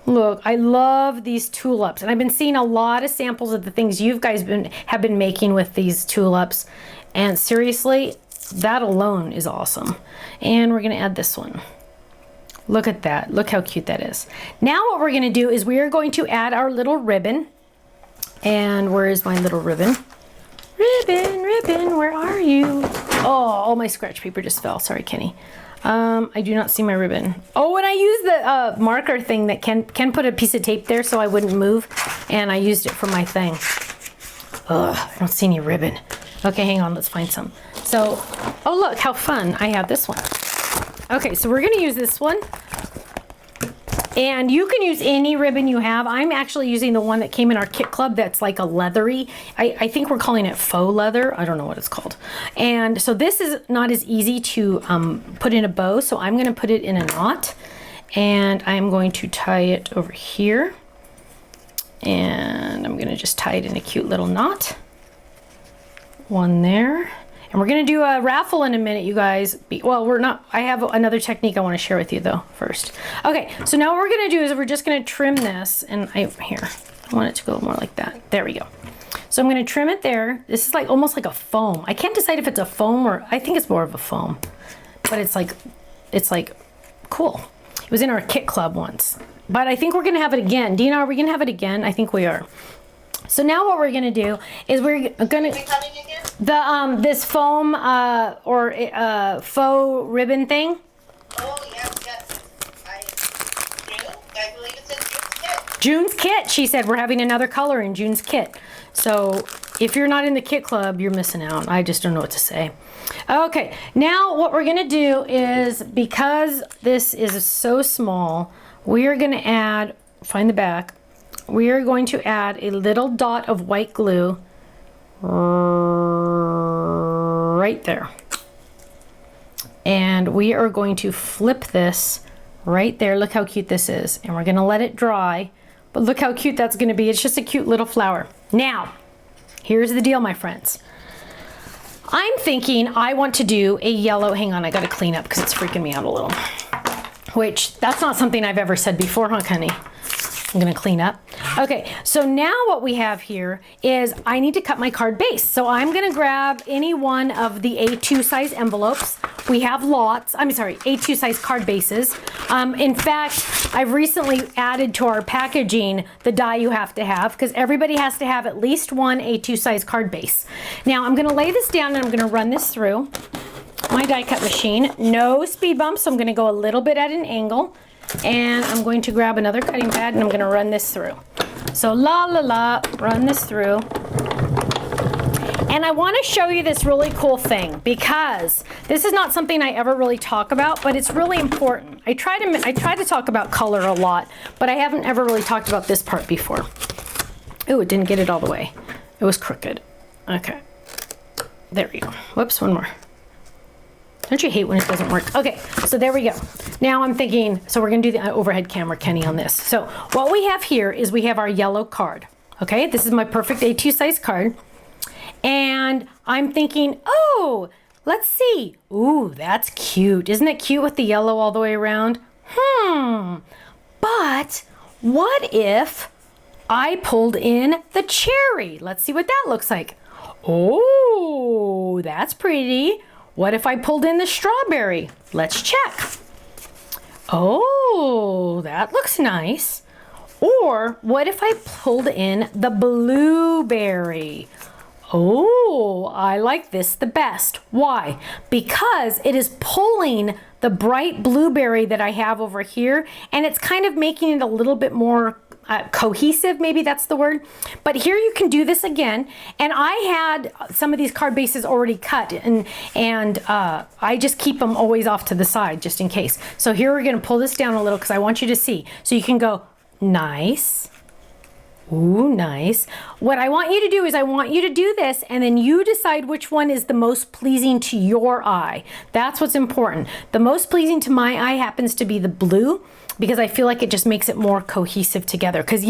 Look, I love these tulips. And I've been seeing a lot of samples of the things you guys have been making with these tulips. And seriously, that alone is awesome. And we're going to add this one. Look at that. Look how cute that is. Now what we're going to do is we are going to add our little ribbon. And where is my little ribbon? Ribbon, where are you? Oh, all my scratch paper just fell. Sorry, Kenny. I do not see my ribbon. Oh, and I used the marker thing that Ken put a piece of tape there so I wouldn't move, and I used it for my thing. Ugh, I don't see any ribbon. Okay, hang on, let's find some. So, oh look, how fun. I have this one. Okay, so we're gonna use this one. And you can use any ribbon you have. I'm actually using the one that came in our kit club that's like a leathery. I think we're calling it faux leather. I don't know what it's called. And so this is not as easy to put in a bow. So I'm gonna put it in a knot. And I'm going to tie it over here. And I'm gonna just tie it in a cute little knot. One there. And we're gonna do a raffle in a minute, you guys. Well, we're not, I have another technique I wanna share with you though, first. Okay, so now what we're gonna do is we're just gonna trim this, and I want it to go more like that. There we go. So I'm gonna trim it there. This is like almost like a foam. I can't decide if it's a foam or, I think it's more of a foam, but it's like cool. It was in our kit club once, but I think we're gonna have it again. Dina, are we gonna have it again? I think we are. So now what we're gonna do is we're gonna this foam or faux ribbon thing. Oh yes. I believe it says June's kit. June's kit. She said we're having another color in June's kit. So if you're not in the kit club, you're missing out. I just don't know what to say. Okay, now what we're gonna do is, because this is so small, we are gonna add, find the back. We are going to add a little dot of white glue right there. And we are going to flip this right there. Look how cute this is. And we're gonna let it dry. But look how cute that's gonna be. It's just a cute little flower. Now, here's the deal, my friends. I'm thinking I want to do a yellow, hang on, I gotta clean up because it's freaking me out a little. Which, that's not something I've ever said before, huh, honey? I'm gonna clean up. Okay, so now what we have here is I need to cut my card base. So I'm gonna grab any one of the A2 size envelopes. We have lots, A2 size card bases. In fact, I've recently added to our packaging the die you have to have, because everybody has to have at least one A2 size card base. Now I'm gonna lay this down and I'm gonna run this through my die cut machine. No speed bumps, so I'm gonna go a little bit at an angle. And I'm going to grab another cutting pad and I'm going to run this through. So run this through. And I want to show you this really cool thing, because this is not something I ever really talk about, but it's really important. I try to talk about color a lot, but I haven't ever really talked about this part before. Ooh, it didn't get it all the way. It was crooked. Okay. There we go. Whoops, one more. Don't you hate when it doesn't work? Okay, so there we go. Now I'm thinking, so we're gonna do the overhead camera, Kenny, on this. So what we have here is we have our yellow card. Okay, this is my perfect A2 size card. And I'm thinking, oh, let's see. Ooh, that's cute. Isn't it cute with the yellow all the way around? But what if I pulled in the cherry? Let's see what that looks like. Oh, that's pretty. What if I pulled in the strawberry? Let's check. Oh, that looks nice. Or what if I pulled in the blueberry? Oh, I like this the best. Why? Because it is pulling the bright blueberry that I have over here, and it's kind of making it a little bit more cohesive, maybe that's the word. But here you can do this again, and I had some of these card bases already cut, and I just keep them always off to the side just in case. So here we're gonna pull this down a little because I want you to see. So you can go, nice. Ooh, nice. What I want you to do is I want you to do this, and then you decide which one is the most pleasing to your eye. That's what's important. The most pleasing to my eye happens to be the blue, because I feel like it just makes it more cohesive together. Because the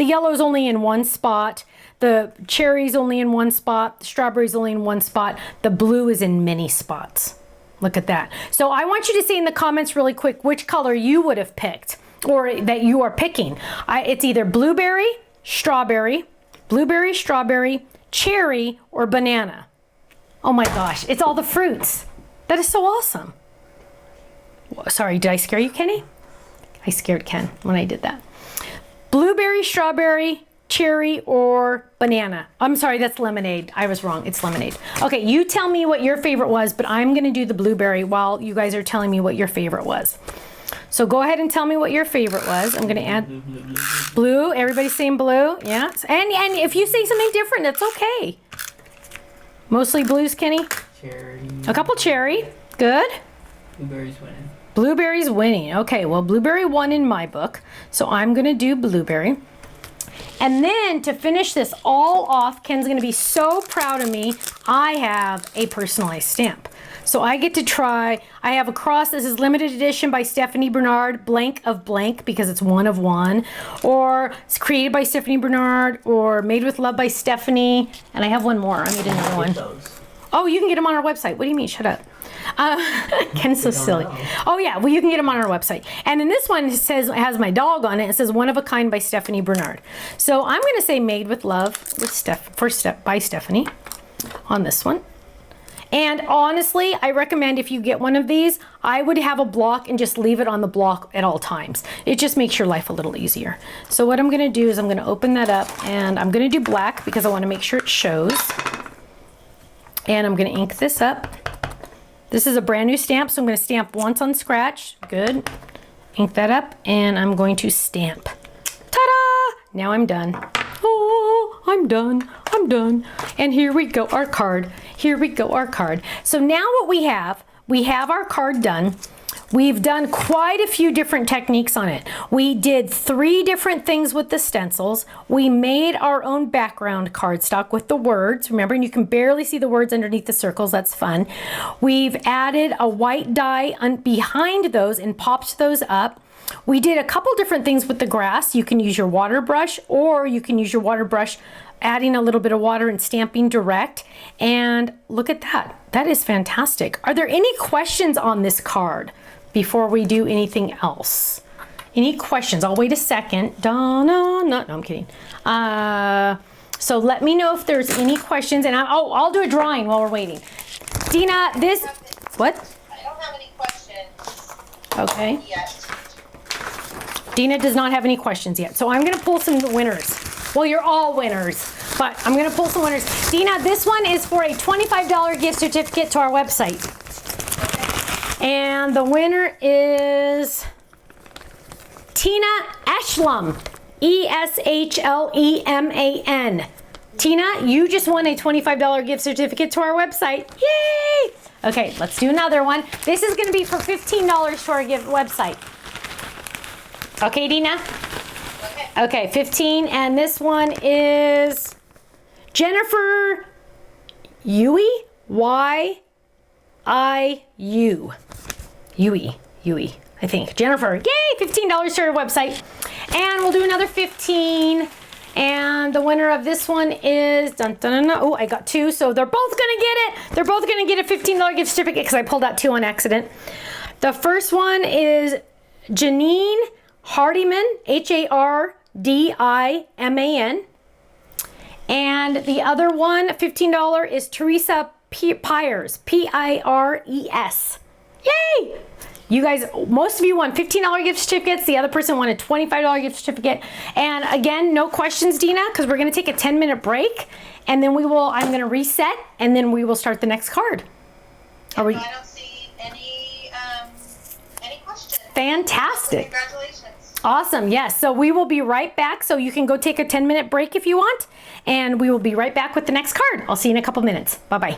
yellow's only in one spot, the cherry's only in one spot, the strawberry's only in one spot, the blue is in many spots. Look at that. So I want you to see in the comments really quick which color you would have picked, or that you are picking. It's either blueberry, strawberry, cherry, or banana. Oh my gosh, it's all the fruits. That is so awesome. Sorry, did I scare you, Kenny? I scared Ken when I did that. Blueberry, strawberry, cherry, or banana. I'm sorry, that's lemonade. I was wrong. It's lemonade. Okay, you tell me what your favorite was, but I'm going to do the blueberry while you guys are telling me what your favorite was. So go ahead and tell me what your favorite was. I'm going to add blue. Everybody's saying blue. Yeah. And if you say something different, that's okay. Mostly blues, Kenny? Cherry. A couple cherry. Good. Blueberries winning. Blueberry's winning. Okay, well, blueberry won in my book. So I'm going to do blueberry. And then to finish this all off, Ken's going to be so proud of me. I have a personalized stamp. So I get to try, I have a cross. This is limited edition by Stephanie Bernard, blank of blank, because it's one of one. Or it's created by Stephanie Bernard, or made with love by Stephanie. And I have one more. I made another one. Those. Oh, you can get them on our website. What do you mean? Shut up. Ken's so silly. Oh yeah, well you can get them on our website. And in this one it says, it has my dog on it. It says One of a Kind by Stephanie Bernard. So I'm going to say Made with Love with by Stephanie on this one. And honestly, I recommend if you get one of these, I would have a block and just leave it on the block at all times. It just makes your life a little easier. So what I'm going to do is I'm going to open that up, and I'm going to do black because I want to make sure it shows. And I'm going to ink this up. This is a brand new stamp, so I'm going to stamp once on scratch. Good. Ink that up, and I'm going to stamp. Ta-da! Now I'm done. Oh, I'm done. I'm done. And here we go, our card. Here we go, our card. So now what we have our card done. We've done quite a few different techniques on it. We did 3 different things with the stencils. We made our own background cardstock with the words. Remember, and you can barely see the words underneath the circles. That's fun. We've added a white die behind those and popped those up. We did a couple different things with the grass. You can use your water brush, or you can use your water brush adding a little bit of water and stamping direct. And look at that. That is fantastic. Are there any questions on this card before we do anything else? Any questions? I'll wait a second. No, I'm kidding. So let me know if there's any questions, and I'll do a drawing while we're waiting. Dina, this, what? I don't have any questions. Okay. Yet. Dina does not have any questions yet. So I'm gonna pull some winners. Well, you're all winners, but I'm gonna pull some winners. Dina, this one is for a $25 gift certificate to our website. And the winner is Tina Eschleman, Eschleman. Tina, you just won a $25 gift certificate to our website. Yay! Okay, let's do another one. This is gonna be for $15 to our website. Okay, Dina? Okay, 15, and this one is Jennifer Yui, Y-I-U. Yui, I think. Jennifer, yay, $15 to our website. And we'll do another 15. And the winner of this one is, oh, I got 2, so they're both gonna get it. They're both gonna get a $15 gift certificate because I pulled out 2 on accident. The first one is Janine Hardiman, Hardiman. And the other one, $15, is Teresa Pires, Pires. Yay! You guys, most of you won $15 gift certificates. The other person won a $25 gift certificate. And again, no questions, Dina, because we're going to take a 10-minute break, and then I'm going to reset, and then we will start the next card. Are we? I don't see any questions. Fantastic. Congratulations. Awesome. Yes. So we will be right back. So you can go take a 10-minute break if you want, and we will be right back with the next card. I'll see you in a couple minutes. Bye-bye.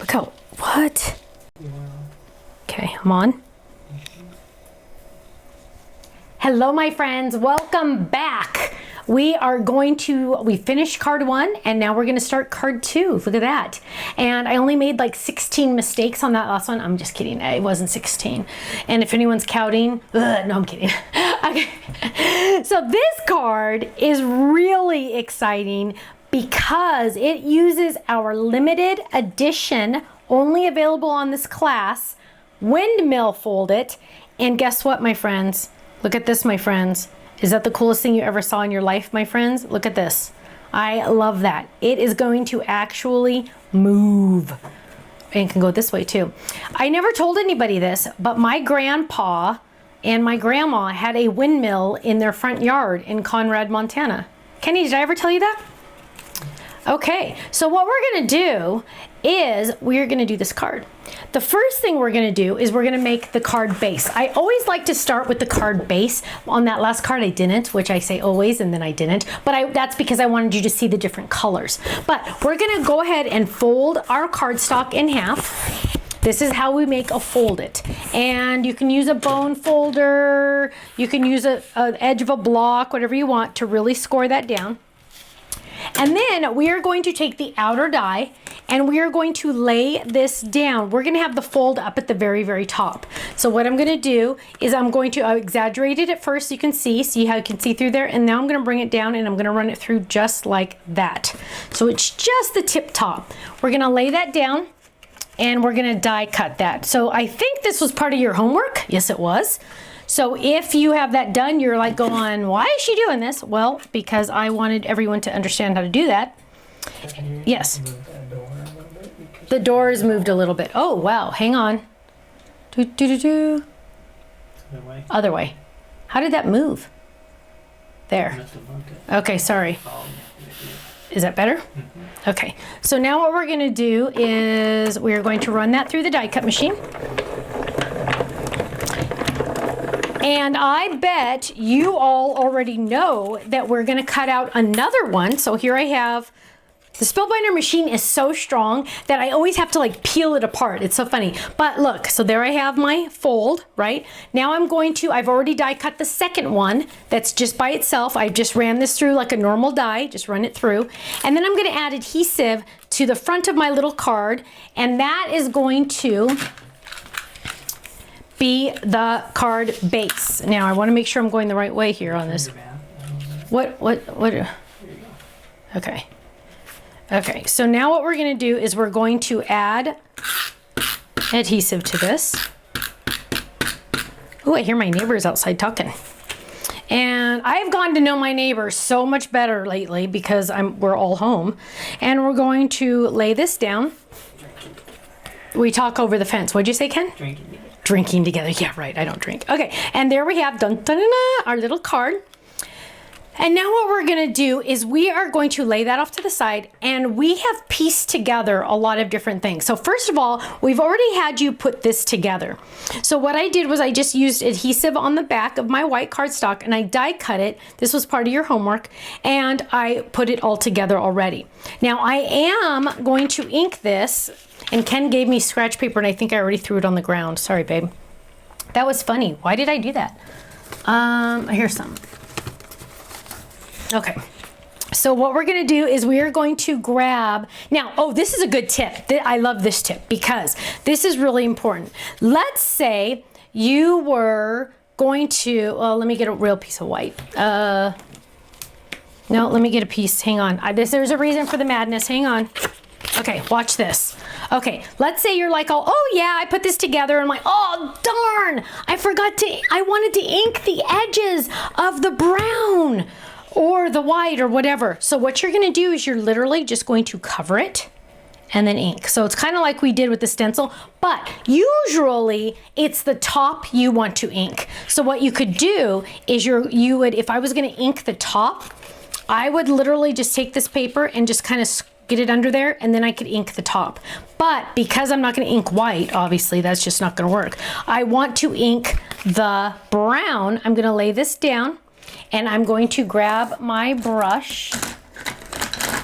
Look how, what? Okay, I'm on. Hello, my friends. Welcome back. We finished card 1 and now we're going to start card 2. Look at that. And I only made like 16 mistakes on that last one. I'm just kidding. It wasn't 16. And if anyone's counting, no, I'm kidding. Okay. So this card is really exciting because it uses our limited edition, only available on this class, Windmill Fold It. And guess what, my friends? Look at this, my friends. Is that the coolest thing you ever saw in your life, my friends? Look at this. I love that. It is going to actually move. And it can go this way too. I never told anybody this, but my grandpa and my grandma had a windmill in their front yard in Conrad, Montana. Kenny, did I ever tell you that? Okay, so what we're gonna do is we're gonna do this card. The first thing we're gonna do is we're gonna make the card base. I always like to start with the card base. On that last card I didn't, which I say always and then I didn't, but that's because I wanted you to see the different colors. But we're gonna go ahead and fold our cardstock in half. This is how we make a fold it. And you can use a bone folder, you can use an edge of a block, whatever you want to really score that down. And then we are going to take the outer die and we are going to lay this down. We're gonna have the fold up at the very, very top. So what I'm gonna do is I'm going to exaggerate it at first so you can see how you can see through there. And now I'm gonna bring it down and I'm gonna run it through just like that. So it's just the tip top. We're gonna lay that down and we're gonna die cut that. So I think this was part of your homework. Yes, it was. So if you have that done, you're like going, why is she doing this? Well, because I wanted everyone to understand how to do that. Yes. The door is moved a little bit. Oh, wow. Hang on. Other way. How did that move? There. Okay, sorry. Is that better? Okay. So now what we're going to do is we're going to run that through the die cut machine. And I bet you all already know that we're gonna cut out another one. So here I have, the Spellbinder machine is so strong that I always have to like peel it apart. It's so funny. But look, so there I have my fold, right? Now I've already die cut the second one that's just by itself. I just ran this through like a normal die, just run it through. And then I'm gonna add adhesive to the front of my little card. And that is going to be the card base. Now I want to make sure I'm going the right way here on this. What? Okay. Okay, so now what we're going to do is we're going to add adhesive to this. Oh, I hear my neighbors outside talking. And I've gotten to know my neighbors so much better lately because we're all home. And we're going to lay this down. We talk over the fence. What'd you say, Ken? Drinking together. Yeah, right. I don't drink. Okay. And there we have our little card. And now what we're going to do is we are going to lay that off to the side and we have pieced together a lot of different things. So first of all, we've already had you put this together. So what I did was I just used adhesive on the back of my white cardstock and I die cut it. This was part of your homework and I put it all together already. Now I am going to ink this. And Ken gave me scratch paper and I think I already threw it on the ground. Sorry, babe. That was funny. Why did I do that? Here's some. Okay. So what we're going to do is we are going to grab, now, oh, this is a good tip. I love this tip because this is really important. Let's say you were going to, let me get a real piece of white. No, let me get a piece. Hang on. There's a reason for the madness. Hang on. Okay, watch this. Okay, let's say you're like, oh yeah, I put this together. And I'm like, oh darn, I wanted to ink the edges of the brown or the white or whatever. So what you're gonna do is you're literally just going to cover it and then ink. So it's kind of like we did with the stencil, but usually it's the top you want to ink. So what you could do is you would, if I was gonna ink the top, I would literally just take this paper and just kind of get it under there and then I could ink the top. But because I'm not going to ink white, obviously that's just not going to work. I want to ink the brown. I'm going to lay this down and I'm going to grab my brush,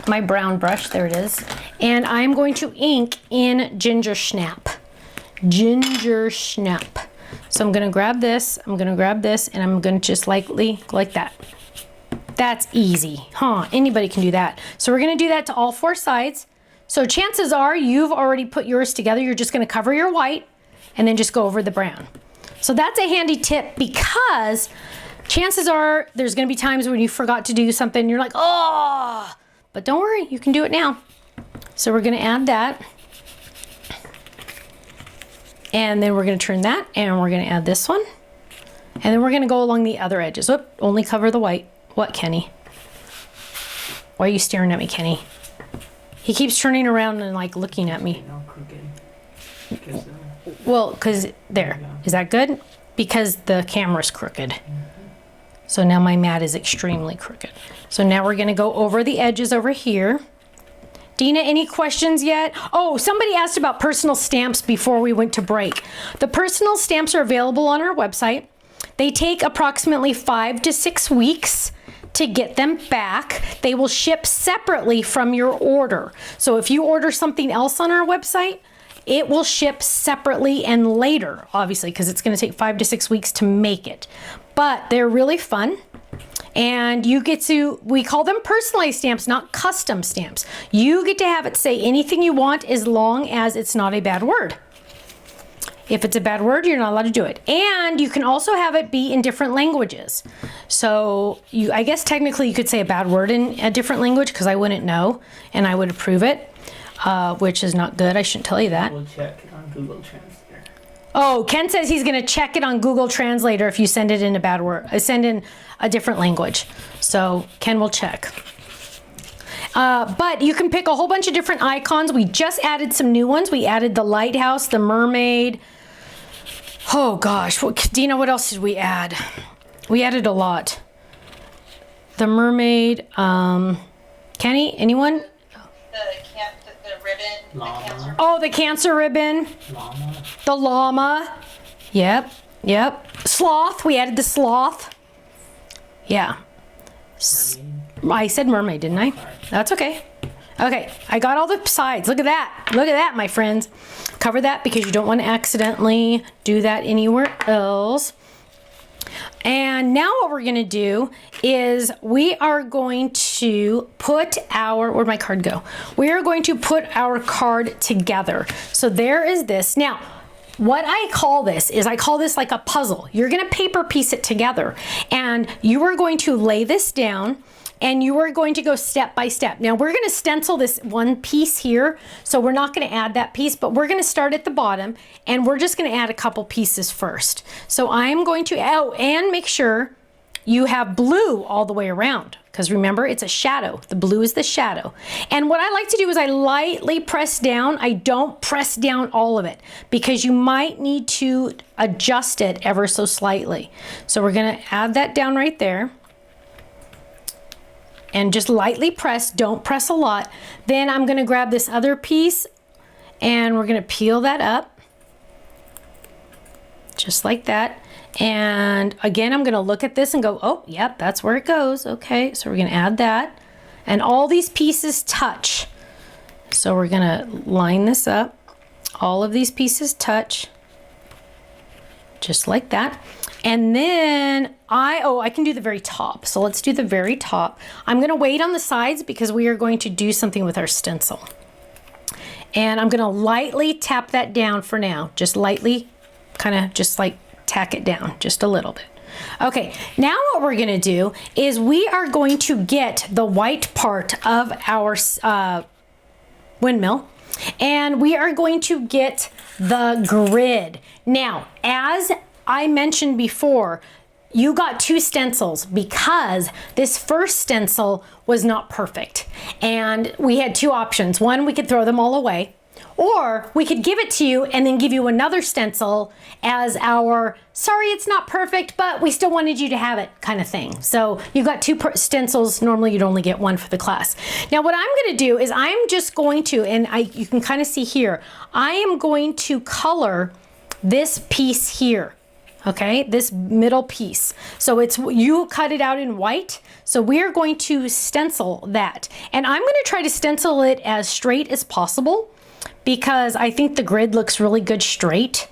my brown brush, there it is. and I'm going to ink in Ginger Snap. Ginger Snap. So I'm gonna grab this, I'm gonna grab this, and I'm gonna just lightly, like that. That's easy, huh? Anybody can do that. So we're gonna do that to all 4 sides. So chances are you've already put yours together. You're just gonna cover your white and then just go over the brown. So that's a handy tip because chances are there's gonna be times when you forgot to do something and you're like, oh, but don't worry, you can do it now. So we're gonna add that. And then we're gonna turn that and we're gonna add this one. And then we're gonna go along the other edges. Oop, only cover the white. What, Kenny? Why are you staring at me, Kenny? He keeps turning around and like looking at me. Well, because there. Is that good? Because the camera's crooked. So now my mat is extremely crooked. So now we're gonna go over the edges over here. Dina, any questions yet? Oh, somebody asked about personal stamps before we went to break. The personal stamps are available on our website. They take approximately 5 to 6 weeks to get them back. They will ship separately from your order. So if you order something else on our website, it will ship separately and later, obviously, because it's going to take 5 to 6 weeks to make it. But they're really fun. And you get to, we call them personalized stamps, not custom stamps. You get to have it say anything you want as long as it's not a bad word. If it's a bad word, you're not allowed to do it. And you can also have it be in different languages. So I guess technically you could say a bad word in a different language because I wouldn't know and I would approve it, which is not good. I shouldn't tell you that. We'll check it on Google Translator. Oh, Ken says he's going to check it on Google Translator if you send it in a bad word, send in a different language. So Ken will check. But you can pick a whole bunch of different icons. We just added some new ones. We added the lighthouse, the mermaid. Oh gosh, Dina, what else did we add? We added a lot. The mermaid. Kenny, anyone? The ribbon. Llama. The cancer. Oh, the cancer ribbon. Llama. The llama. Yep. Sloth. We added the sloth. Yeah. Mermaid. I said mermaid, didn't I? Sorry. That's okay. Okay, I got all the sides. Look at that. Look at that, my friends. Cover that because you don't want to accidentally do that anywhere else. And now what we're going to do is we are going to put our, where'd my card go? We are going to put our card together. So there is this. Now, what I call this is I call this like a puzzle. You're going to paper piece it together and you are going to lay this down and you are going to go step by step. Now we're going to stencil this one piece here, so we're not going to add that piece, but we're going to start at the bottom and we're just going to add a couple pieces first. So I'm going to, oh, and make sure you have blue all the way around, because remember it's a shadow. The blue is the shadow. And what I like to do is I lightly press down. I don't press down all of it because you might need to adjust it ever so slightly. So we're going to add that down right there. And just lightly press, don't press a lot. Then I'm gonna grab this other piece and we're gonna peel that up. Just like that. And again, I'm gonna look at this and go, oh, yep, that's where it goes. Okay, so we're gonna add that. And all these pieces touch. So we're gonna line this up. All of these pieces touch. Just like that. And then I can do the very top. So let's do the very top. I'm gonna wait on the sides because we are going to do something with our stencil. And I'm gonna lightly tap that down for now. Just lightly, kind of just like tack it down just a little bit. Okay, now what we're gonna do is we are going to get the white part of our windmill and we are going to get the grid. Now, as I mentioned before, you got 2 stencils because this first stencil was not perfect. And we had 2 options. One, we could throw them all away, or we could give it to you and then give you another stencil as our, sorry, it's not perfect, but we still wanted you to have it kind of thing. So you got 2 stencils. Normally you'd only get 1 for the class. Now what I'm gonna do is I'm just going to, and you can kind of see here, I am going to color this piece here. Okay, this middle piece. So you cut it out in white. So we're going to stencil that. And I'm going to try to stencil it as straight as possible because I think the grid looks really good straight.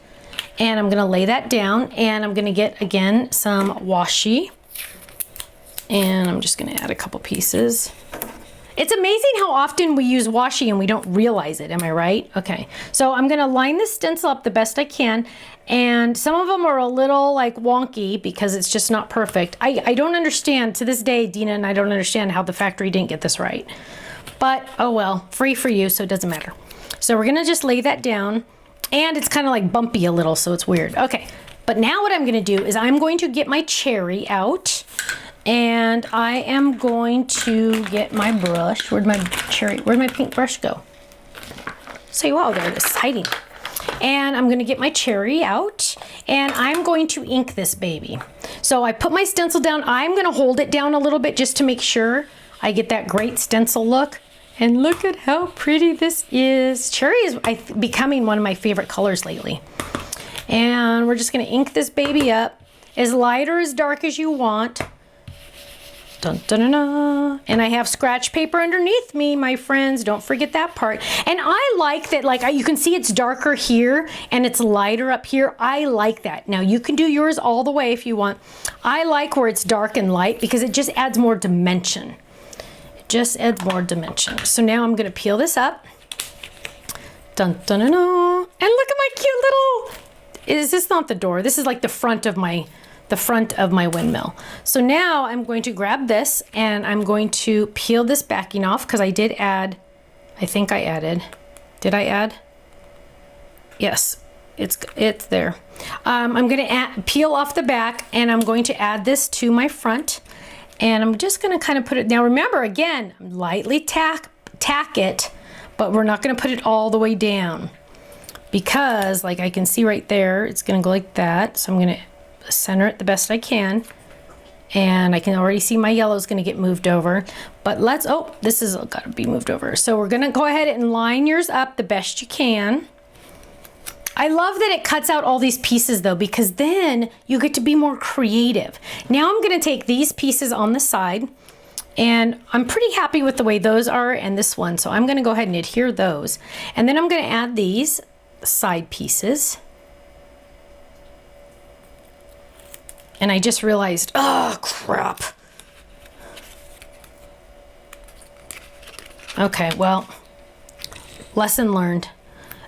And I'm going to lay that down, and I'm going to get, again, some washi. And I'm just going to add a couple pieces. It's amazing how often we use washi and we don't realize it. Am I right? Okay. So I'm going to line this stencil up the best I can. And some of them are a little like wonky because it's just not perfect. I don't understand to this day, Dina, and I don't understand how the factory didn't get this right. But oh well, free for you, so it doesn't matter. So we're going to just lay that down. And it's kind of like bumpy a little, so it's weird. Okay. But now what I'm going to do is I'm going to get my cherry out. And I am going to get my brush. Where'd my pink brush go? So, wow, there it is, hiding. And I'm gonna get my cherry out, and I'm going to ink this baby. So I put my stencil down. I'm gonna hold it down a little bit just to make sure I get that great stencil look. And look at how pretty this is. Cherry is becoming one of my favorite colors lately. And we're just gonna ink this baby up as light or as dark as you want. Dun, dun, dun, dun. And I have scratch paper underneath me, my friends. Don't forget that part. And I like that, like you can see it's darker here and it's lighter up here. I like that. Now you can do yours all the way if you want. I like where it's dark and light because it just adds more dimension. It just adds more dimension. So now I'm gonna peel this up. Dun, dun, dun, dun. And look at my cute little, is this not the door? This is like the front of my windmill. So now I'm going to grab this and I'm going to peel this backing off because I did add, I think I added, did I add? Yes, it's there. I'm going to peel off the back and I'm going to add this to my front, and I'm just going to kind of put it, now remember again, lightly tack it, but we're not going to put it all the way down because like I can see right there, it's going to go like that. So I'm going to center it the best I can, and I can already see my yellow is going to get moved over, but this is got to be moved over. So we're going to go ahead and line yours up the best you can. I love that it cuts out all these pieces though, because then you get to be more creative. Now I'm going to take these pieces on the side, and I'm pretty happy with the way those are and this one, so I'm going to go ahead and adhere those, and then I'm going to add these side pieces. And I just realized, oh crap. Okay, well, lesson learned.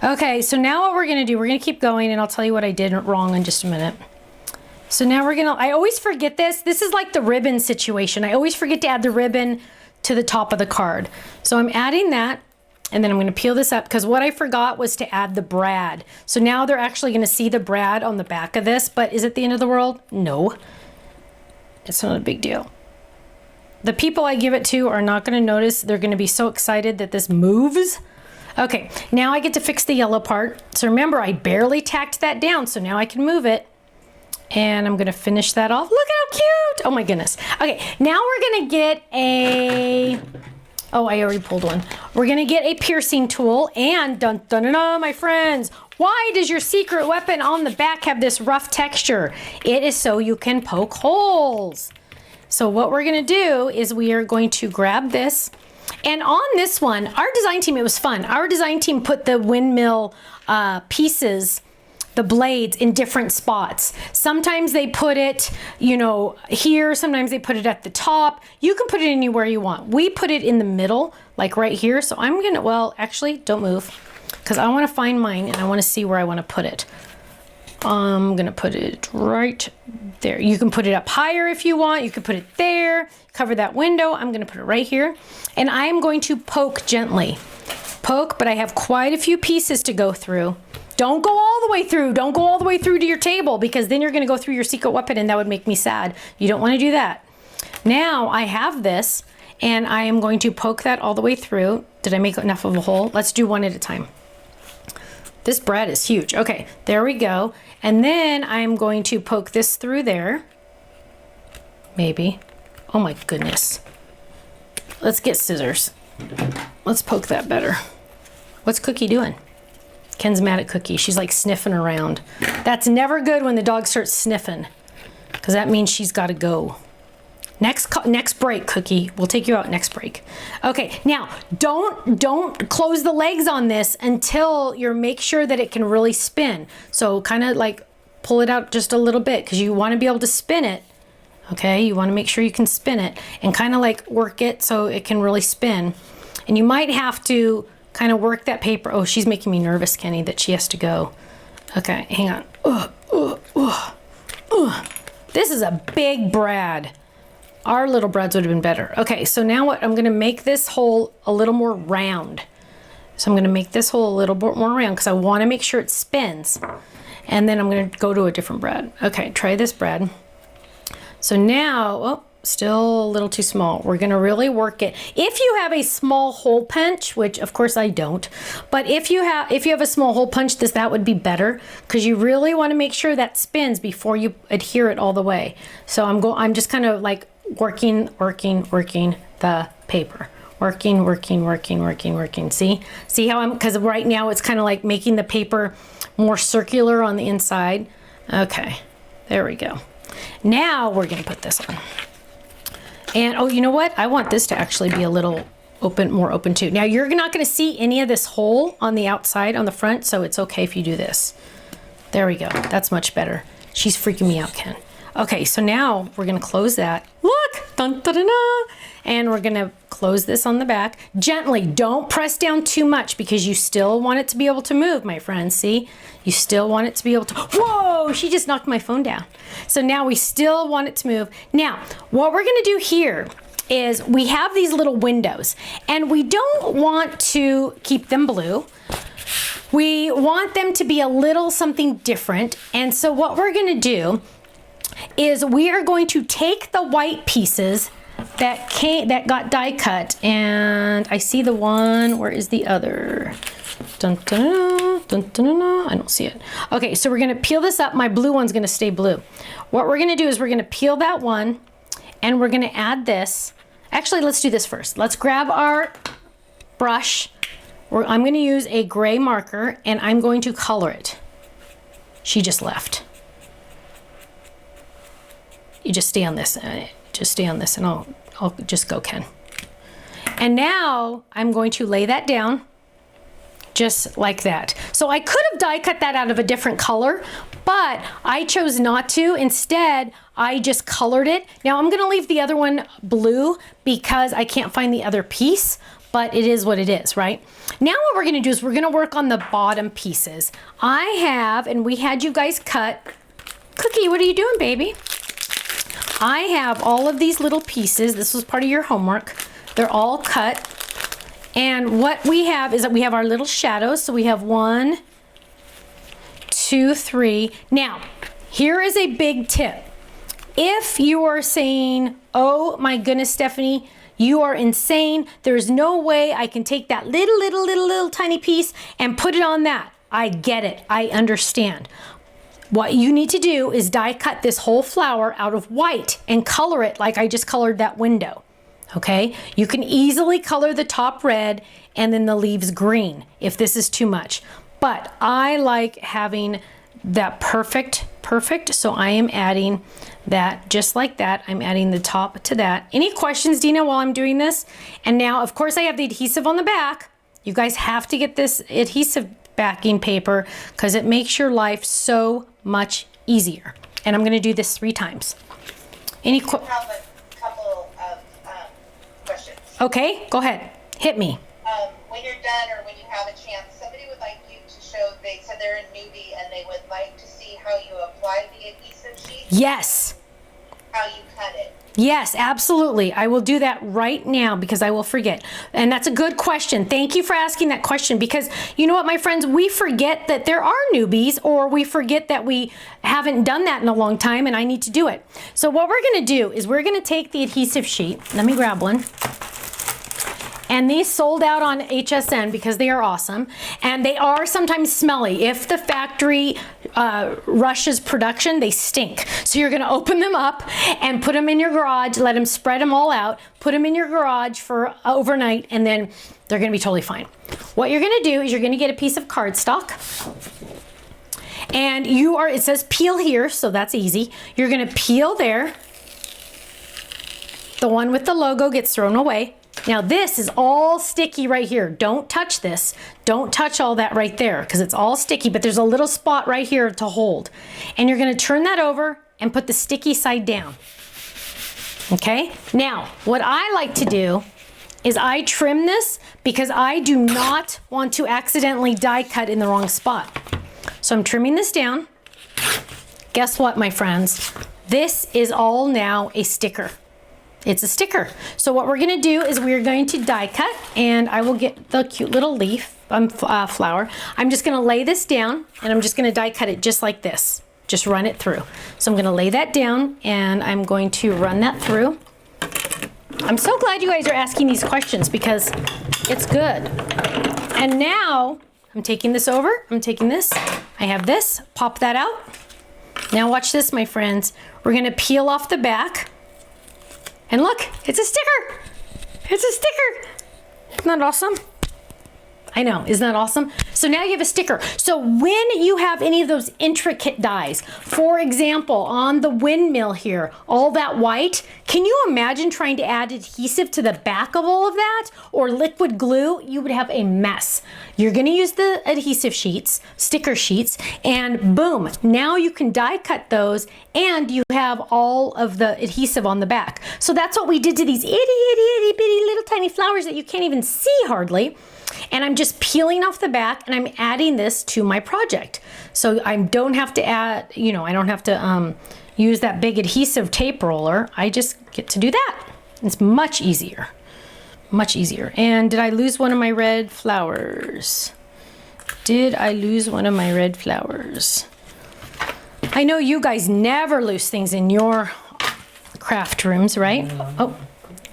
Okay, so now what we're gonna do, we're gonna keep going, and I'll tell you what I did wrong in just a minute. So now I always forget this. This is like the ribbon situation. I always forget to add the ribbon to the top of the card. So I'm adding that. And then I'm going to peel this up because what I forgot was to add the brad. So now they're actually going to see the brad on the back of this, but is it the end of the world? No. It's not a big deal. The people I give it to are not going to notice. They're going to be so excited that this moves. Okay, now I get to fix the yellow part. So remember, I barely tacked that down, so now I can move it. And I'm going to finish that off. Look how cute. Oh my goodness. Okay, now we're going to get a... Oh, I already pulled one. We're gonna get a piercing tool, and dun dun dun dun, my friends. Why does your secret weapon on the back have this rough texture? It is so you can poke holes. So what we're gonna do is we are going to grab this, and on this one, our design team, it was fun. Our design team put the windmill pieces, the blades, in different spots. Sometimes they put it, you know, here. Sometimes they put it at the top. You can put it anywhere you want. We put it in the middle, like right here. So I'm gonna, well, actually, don't move, because I want to find mine and I want to see where I want to put it. I'm gonna put it right there. You can put it up higher if you want. You can put it there. Cover that window. I'm gonna put it right here, and I am going to poke gently. Poke, but I have quite a few pieces to go through. Don't go all the way through. Don't go all the way through to your table, because then you're going to go through your secret weapon and that would make me sad. You don't want to do that. Now I have this, and I am going to poke that all the way through. Did I make enough of a hole? Let's do one at a time. This brad is huge. Okay, there we go. And then I'm going to poke this through there. Maybe. Oh my goodness. Let's get scissors. Let's poke that better. What's Cookie doing? Ken's mad at Cookie. She's like sniffing around. That's never good when the dog starts sniffing, because that means she's got to go. Next break, Cookie. We'll take you out next break. Okay, now don't close the legs on this until you make sure that it can really spin. So kind of like pull it out just a little bit, because you want to be able to spin it. Okay, you want to make sure you can spin it and kind of like work it so it can really spin. And you might have to kind of work that paper. Oh, she's making me nervous, Kenny, that she has to go. Okay, hang on. This is a big brad. Our little brads would have been better. Okay, so now what? I'm going to make this hole a little more round. So I'm going to make this hole a little bit more round because I want to make sure it spins. And then I'm going to go to a different brad. Okay, try this brad. So now, oh, still a little too small. We're going to really work it. If you have a small hole punch, which of course I don't, but if you have a small hole punch, that would be better, because you really want to make sure that spins before you adhere it all the way. So I'm just kind of like working the paper. Working. See how because right now it's kind of like making the paper more circular on the inside. Okay, there we go. Now we're going to put this on. And oh, you know what? I want this to actually be a little more open too. Now you're not going to see any of this hole on the outside, on the front, so it's okay if you do this. There we go. That's much better. She's freaking me out, Ken. Okay, so now we're going to close that. Look! Dun, dun, dun, dun. And we're going to close this on the back. Gently, don't press down too much, because you still want it to be able to move, my friends. See? You still want it to be able to... Whoa! She just knocked my phone down. So now we still want it to move. Now, what we're going to do here is we have these little windows, and we don't want to keep them blue. We want them to be a little something different. And so what we're going to do is we are going to take the white pieces that got die cut, and I see the one. Where is the other? Dun, dun, dun, dun, dun, dun. I don't see it. Okay, so we're gonna peel this up. My blue one's gonna stay blue. What we're gonna do is we're gonna peel that one, and we're gonna add this. Actually, let's do this first. Let's grab our brush. I'm gonna use a gray marker, and I'm going to color it. She just left. You just stay on this. Just stay on this, and I'll just go, Ken. And now I'm going to lay that down just like that. So I could have die cut that out of a different color, but I chose not to. Instead, I just colored it. Now I'm gonna leave the other one blue because I can't find the other piece, but it is what it is, right? Now what we're gonna do is we're gonna work on the bottom pieces. I have, and we had you guys cut. Cookie, what are you doing, baby? I have all of these little pieces. This was part of your homework. They're all cut. And what we have is that we have our little shadows. So we have 1, 2, 3. Now, here is a big tip. If you are saying, oh my goodness, Stephanie, you are insane. There's no way I can take that little tiny piece and put it on that. I get it. I understand. What you need to do is die cut this whole flower out of white and color it like I just colored that window. Okay? You can easily color the top red and then the leaves green if this is too much. But I like having that perfect, so I am adding that just like that. I'm adding the top to that. Any questions, Dina, while I'm doing this? And now, of course, I have the adhesive on the back. You guys have to get this adhesive backing paper because it makes your life so much easier. And I'm going to do this 3 times. Any questions? I have a couple of questions. Okay, go ahead. Hit me. When you're done or when you have a chance, somebody would like you to show, they said they're a newbie and they would like to see how you apply the adhesive sheet. Yes. How you cut it. Yes, absolutely. I will do that right now because I will forget. And that's a good question. Thank you for asking that question because you know what, my friends, we forget that there are newbies or we forget that we haven't done that in a long time and I need to do it. So what we're going to do is we're going to take the adhesive sheet. Let me grab one. And these sold out on HSN because they are awesome. And they are sometimes smelly. If the factory rushes production, they stink. So you're gonna open them up and put them in your garage, let them spread them all out, put them in your garage for overnight, and then they're gonna be totally fine. what you're gonna do is you're gonna get a piece of cardstock, and it says peel here, so that's easy. You're gonna peel there. The one with the logo gets thrown away. Now this is all sticky right here. Don't touch this. Don't touch all that right there because it's all sticky, but there's a little spot right here to hold. And you're gonna turn that over and put the sticky side down. Okay? Now, what I like to do is I trim this because I do not want to accidentally die cut in the wrong spot. So I'm trimming this down. Guess what, my friends? This is all now a sticker. It's a sticker. So what we're gonna do is we're going to die cut, and I will get the cute little leaf, flower. I'm just gonna lay this down, and I'm just gonna die cut it just like this. Just run it through. So I'm gonna lay that down, and I'm going to run that through. I'm so glad you guys are asking these questions because it's good. And now I'm taking this over, I'm taking this, I have this, pop that out. Now watch this, my friends. We're gonna peel off the back. And look, it's a sticker. It's a sticker. Isn't that awesome? I know, isn't that awesome? So now you have a sticker. So when you have any of those intricate dies, for example, on the windmill here, all that white, can you imagine trying to add adhesive to the back of all of that or liquid glue? You would have a mess. You're gonna use the adhesive sheets, sticker sheets, and boom, now you can die cut those and you have all of the adhesive on the back. So that's what we did to these itty bitty little tiny flowers that you can't even see hardly. And I'm just peeling off the back and I'm adding this to my project. So I don't have to add, I don't have to use that big adhesive tape roller. I just get to do that. It's much easier, much easier. And did I lose one of my red flowers? Did I lose one of my red flowers? I know you guys never lose things in your craft rooms, right? Oh,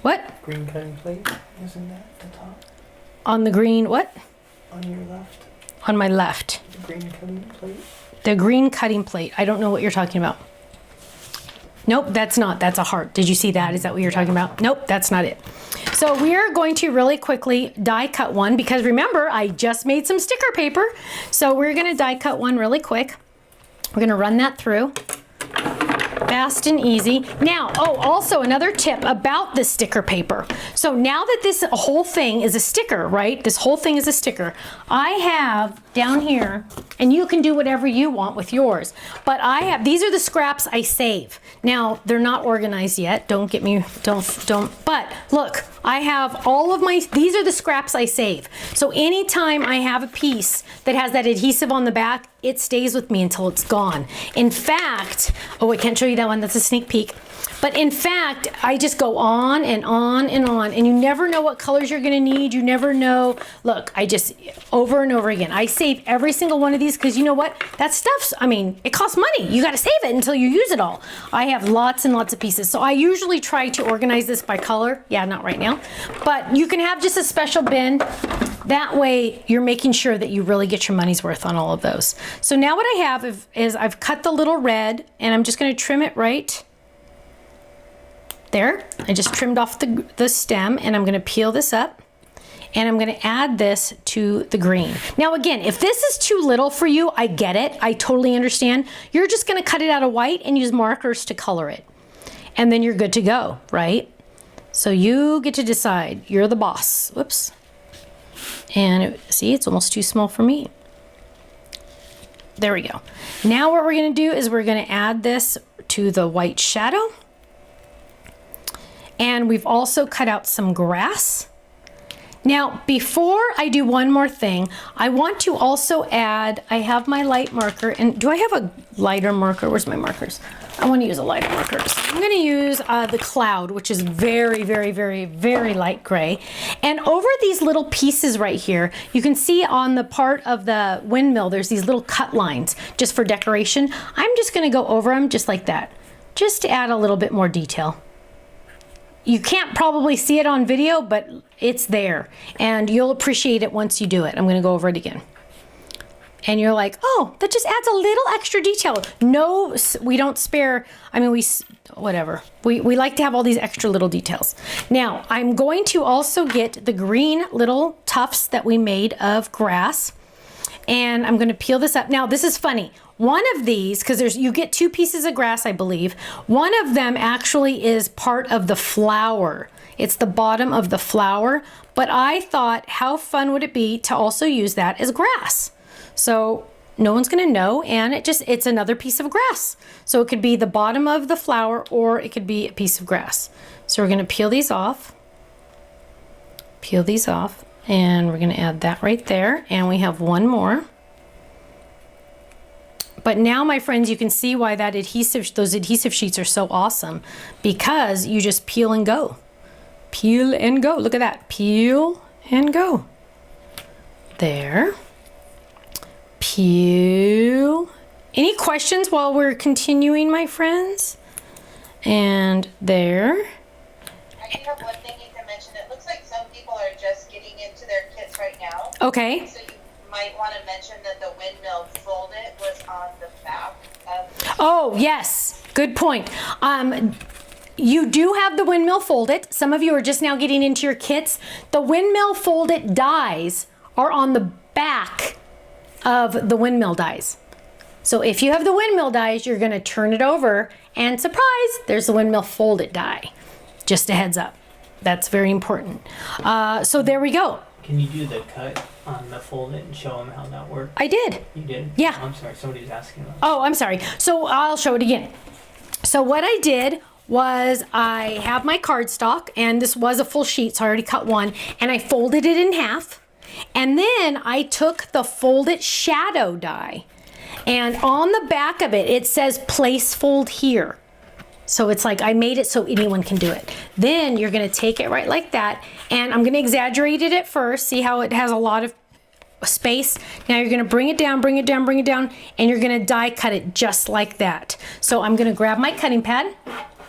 what? Green cutting plate, isn't that the top? On the green, what? On your left. On my left. The green cutting plate. The green cutting plate. I don't know what you're talking about. Nope, that's not. That's a heart. Did you see that? Is that what you're talking about? Nope, that's not it. So we're going to really quickly die cut one because remember, I just made some sticker paper. So we're gonna die cut one really quick. We're gonna run that through. Fast and easy. Now, also another tip about this sticker paper. So now that this whole thing is a sticker, right? This whole thing is a sticker. I have down here, and you can do whatever you want with yours, but these are the scraps I save. Now, they're not organized yet. Don't get me, but look, I have all of these are the scraps I save. So anytime I have a piece that has that adhesive on the back, it stays with me until it's gone. In fact, I can't show you that one, that's a sneak peek. But in fact, I just go on and on and on, and you never know what colors you're gonna need. You never know. Look, I just, over and over again, I save every single one of these because you know what? That stuff's, it costs money. You gotta save it until you use it all. I have lots and lots of pieces. So I usually try to organize this by color. Yeah, not right now. But you can have just a special bin. That way you're making sure that you really get your money's worth on all of those. So now what I have is I've cut the little red and I'm just gonna trim it right there. I just trimmed off the stem and I'm gonna peel this up and I'm gonna add this to the green. Now again, if this is too little for you, I get it, I totally understand. You're just gonna cut it out of white and use markers to color it. And then you're good to go, right? So you get to decide, you're the boss. Whoops. And see, it's almost too small for me. There we go. Now what we're gonna do is we're gonna add this to the white shadow. And we've also cut out some grass. Now, before I do one more thing, I want to also add, I have my light marker, and do I have a lighter marker? Where's my markers? I want to use a lighter marker. So I'm going to use the cloud, which is very, very, very, very light gray. And over these little pieces right here, you can see on the part of the windmill, there's these little cut lines just for decoration. I'm just going to go over them just like that, just to add a little bit more detail. You can't probably see it on video, but it's there and you'll appreciate it once you do it. I'm gonna go over it again. and you're like, oh, that just adds a little extra detail. No, we don't spare, I mean, whatever. We like to have all these extra little details. Now, I'm going to also get the green little tufts that we made of grass, and I'm gonna peel this up. Now, this is funny. One of these, because you get 2 pieces of grass, I believe. One of them actually is part of the flower. It's the bottom of the flower, but I thought, how fun would it be to also use that as grass? So no one's gonna know, and it's another piece of grass. So it could be the bottom of the flower, or it could be a piece of grass. So we're gonna peel these off, and we're gonna add that right there, and we have one more. But now, my friends, you can see why those adhesive sheets are so awesome, because you just peel and go. Peel and go. Look at that. Peel and go. There. Peel. Any questions while we're continuing, my friends? And there. I do have one thing you can mention. It looks like some people are just getting into their kits right now. Okay. So you might want to mention that the windmill fold-it was on the back of the Oh, yes. Good point. You do have the windmill fold-it. Some of you are just now getting into your kits. The windmill fold-it dies are on the back of the windmill dies. So if you have the windmill dies, you're going to turn it over, and surprise, there's the windmill fold-it die. Just a heads up. That's very important. So there we go. Can you do the cut on the fold-it and show them how that worked? I did. You did? Yeah. Oh, I'm sorry, somebody's asking about Oh, I'm sorry. So I'll show it again. So what I did was I have my cardstock, and this was a full sheet, so I already cut one, and I folded it in half. And then I took the fold-it shadow die, and on the back of it, it says place fold here. So it's like I made it so anyone can do it. Then you're gonna take it right like that, and I'm gonna exaggerate it at first, see how it has a lot of space. Now you're gonna bring it down, bring it down, bring it down, and you're gonna die cut it just like that. So I'm gonna grab my cutting pad.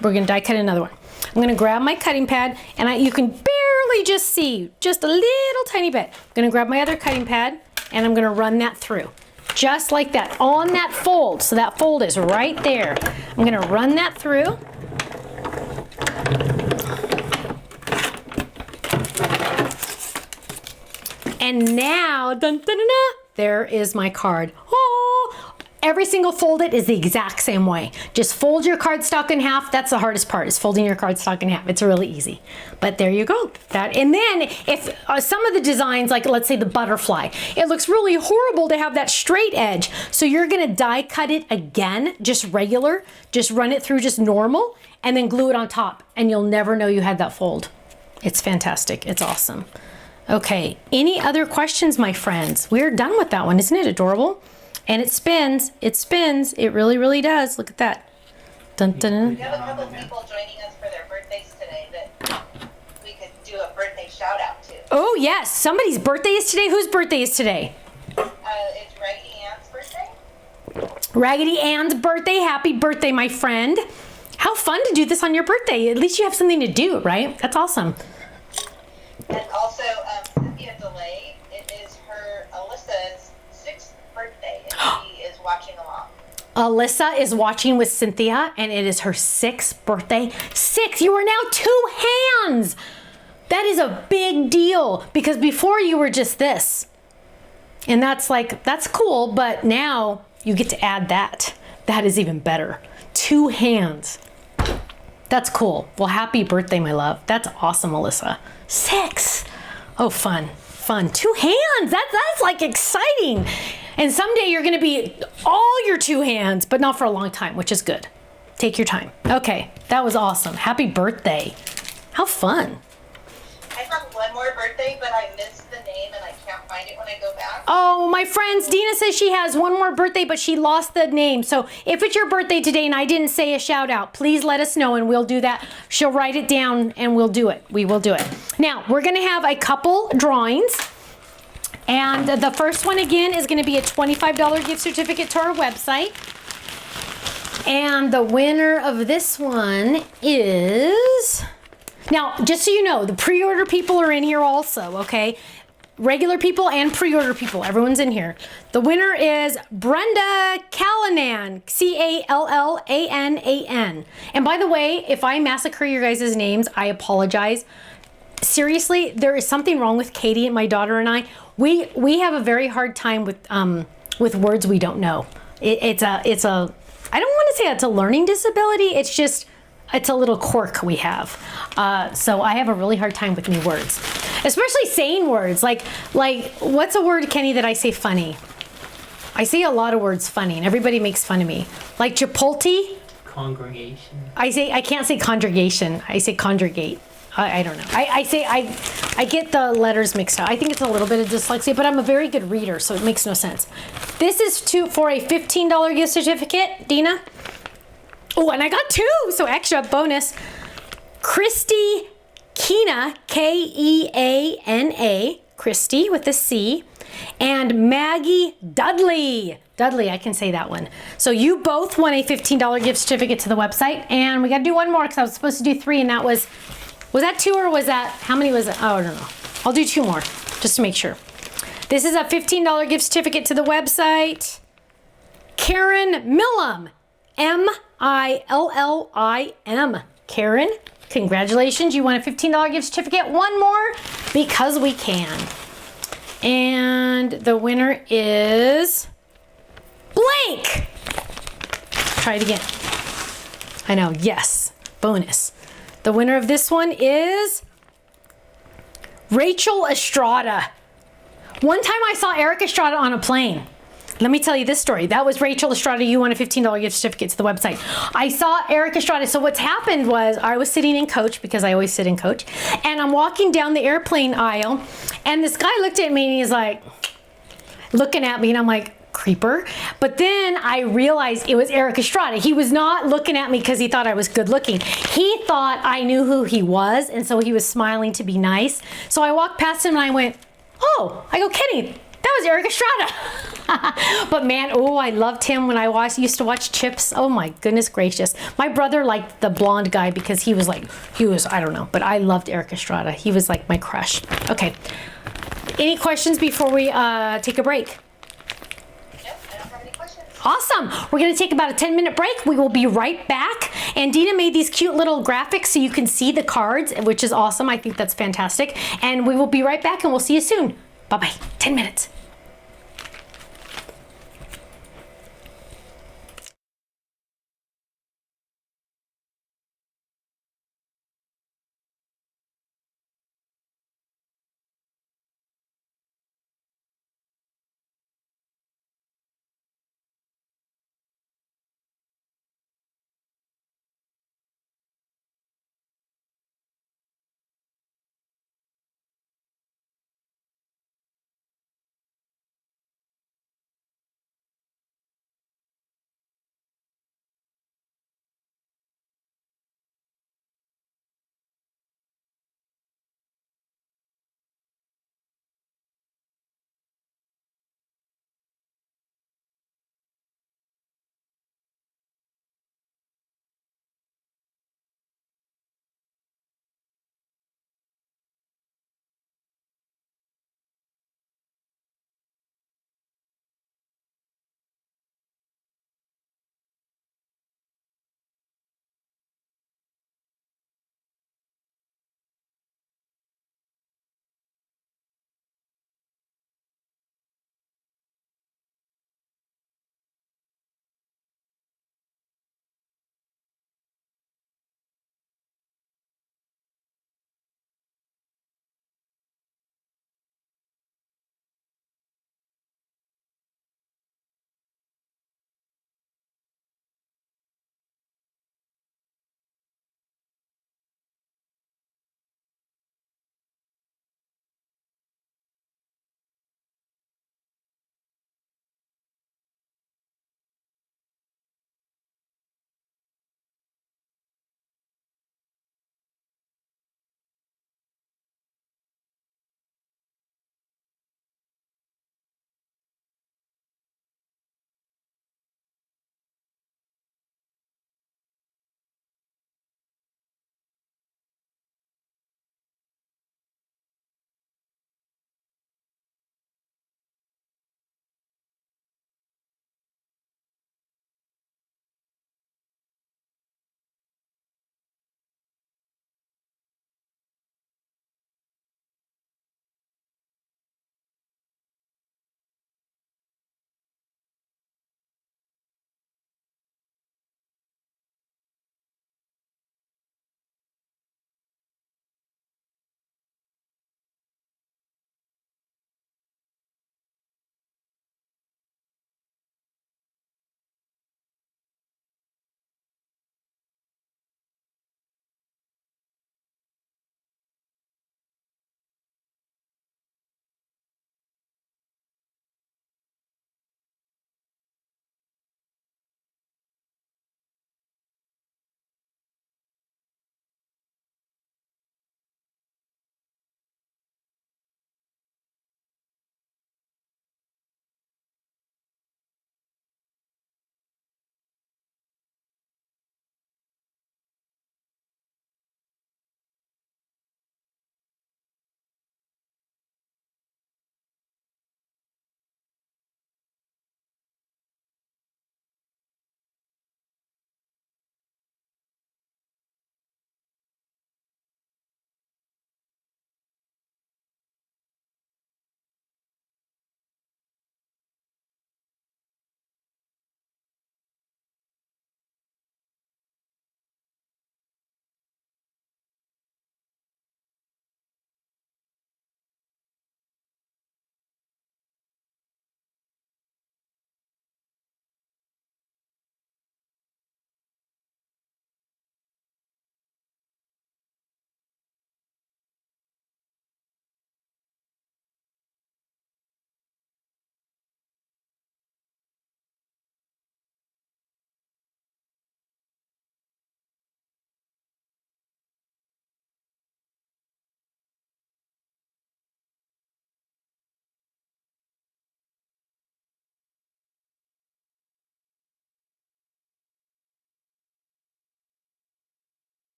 We're gonna die cut another one. I'm gonna grab my cutting pad, and you can barely just see, just a little tiny bit. I'm gonna grab my other cutting pad, and I'm gonna run that through. Just like that, on that fold. So that fold is right there. I'm gonna run that through. And now, dun, dun, dun, dun, there is my card. Oh, every single fold-it is the exact same way. Just fold your cardstock in half. That's the hardest part, is folding your cardstock in half. It's really easy. But there you go. And then if some of the designs, like let's say the butterfly, it looks really horrible to have that straight edge. So you're gonna die cut it again, just regular, just run it through just normal, and then glue it on top, and you'll never know you had that fold. It's fantastic. It's awesome. Okay, any other questions, my friends? We're done with that one. Isn't it adorable? And it spins, it really, really does. Look at that. Dun, dun, dun. We have a couple people joining us for their birthdays today that we could do a birthday shout out to. Oh yes, somebody's birthday is today. Whose birthday is today? It's Raggedy Ann's birthday. Raggedy Ann's birthday. Happy birthday, my friend. How fun to do this on your birthday. At least you have something to do, right? That's awesome. And also, Cynthia DeLay, it is Alyssa's 6th birthday, and she is watching along. Alyssa is watching with Cynthia, and it is her 6th birthday. 6, you are now 2 hands. That is a big deal, because before you were just this. And that's cool, but now you get to add that. That is even better. 2 hands. That's cool. Well, happy birthday, my love. That's awesome, Alyssa. 6. Oh, fun. 2 hands. That's like exciting. And someday you're going to be all your 2 hands, but not for a long time, which is good. Take your time. Okay, that was awesome. Happy birthday. How fun. I have one more birthday, but I missed the name and I can't find it when I go back. Oh, my friends, Dina says she has one more birthday, but she lost the name. So if it's your birthday today and I didn't say a shout out, please let us know and we'll do that. She'll write it down and we'll do it. We will do it. Now, we're going to have a couple drawings. And the first one, again, is going to be a $25 gift certificate to our website. And the winner of this one is... Now, just so you know, the pre-order people are in here also, okay? regular people and pre-order people. Everyone's in here. The winner is Brenda Callanan, Callanan. And by the way, if I massacre your guys' names, I apologize. Seriously, there is something wrong with Katie, my daughter, and I. We have a very hard time with words we don't know. It's a I don't want to say it's a learning disability. It's just it's a little quirk we have. So I have a really hard time with new words, especially saying words like what's a word, Kenny, that I say funny? I say a lot of words funny, and everybody makes fun of me. Like Chipotle. Congregation. I can't say congregation. I say congregate. I don't know. I get the letters mixed up. I think it's a little bit of dyslexia, but I'm a very good reader, so it makes no sense. This is for a $15 gift certificate, Dina. Oh, and I got 2, so extra bonus. Christy Keena, Keana, Christy with a C, and Maggie Dudley. Dudley, I can say that one. So you both won a $15 gift certificate to the website, and we got to do one more because I was supposed to do 3, and that was that 2 or was that, how many was it? Oh, I don't know. I'll do 2 more just to make sure. This is a $15 gift certificate to the website. Karen Millam, Millim. Karen, congratulations. You won a $15 gift certificate. One more because we can. And the winner is blank. Try it again. I know. Yes. Bonus. The winner of this one is Rachel Estrada. One time I saw Eric Estrada on a plane. Let me tell you this story. That was Rachel Estrada. You won a $15 gift certificate to the website. I saw Eric Estrada. So what's happened was I was sitting in coach because I always sit in coach. And I'm walking down the airplane aisle. And this guy looked at me and he's like, looking at me. And I'm like, creeper. But then I realized it was Eric Estrada. He was not looking at me because he thought I was good looking. He thought I knew who he was. And so he was smiling to be nice. So I walked past him and I went, oh, I go, Kenny, that was Eric Estrada. But man, oh, I loved him when I used to watch Chips. Oh my goodness gracious. My brother liked the blonde guy because he was, I don't know, but I loved Eric Estrada. He was like my crush. Okay. Any questions before we take a break? Awesome. We're going to take about a 10-minute break. We will be right back. And Dina made these cute little graphics so you can see the cards, which is awesome. I think that's fantastic. And we will be right back and we'll see you soon. Bye-bye. 10 minutes.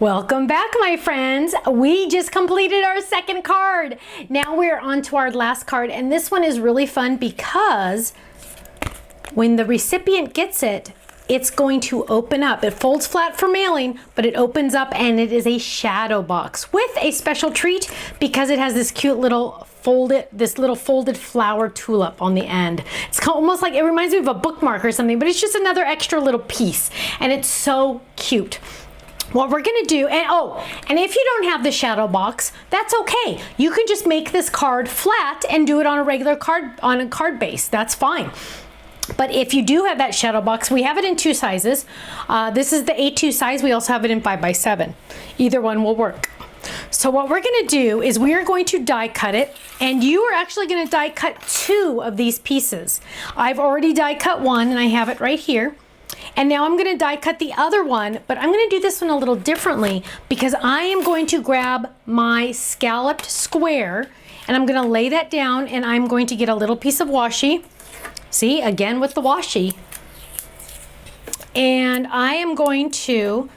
Welcome back, my friends. We just completed our second card. Now we're on to our last card, and this one is really fun because when the recipient gets it, it's going to open up. It folds flat for mailing, but it opens up and it is a shadow box with a special treat because it has this cute little folded flower tulip on the end. It's almost like, it reminds me of a bookmark or something, but it's just another extra little piece, and it's so cute. What we're gonna do, and if you don't have the shadow box, that's okay. You can just make this card flat and do it on a regular card, on a card base. That's fine. But if you do have that shadow box, we have it in 2 sizes. This is the A2 size. We also have it in 5x7. Either one will work. So what we're gonna do is we are going to die cut it, and you are actually gonna die cut 2 of these pieces. I've already die cut 1, and I have it right here. And now I'm going to die cut the other one, but I'm going to do this one a little differently because I am going to grab my scalloped square and I'm going to lay that down, and I'm going to get a little piece of washi. See, again with the washi. And I am going to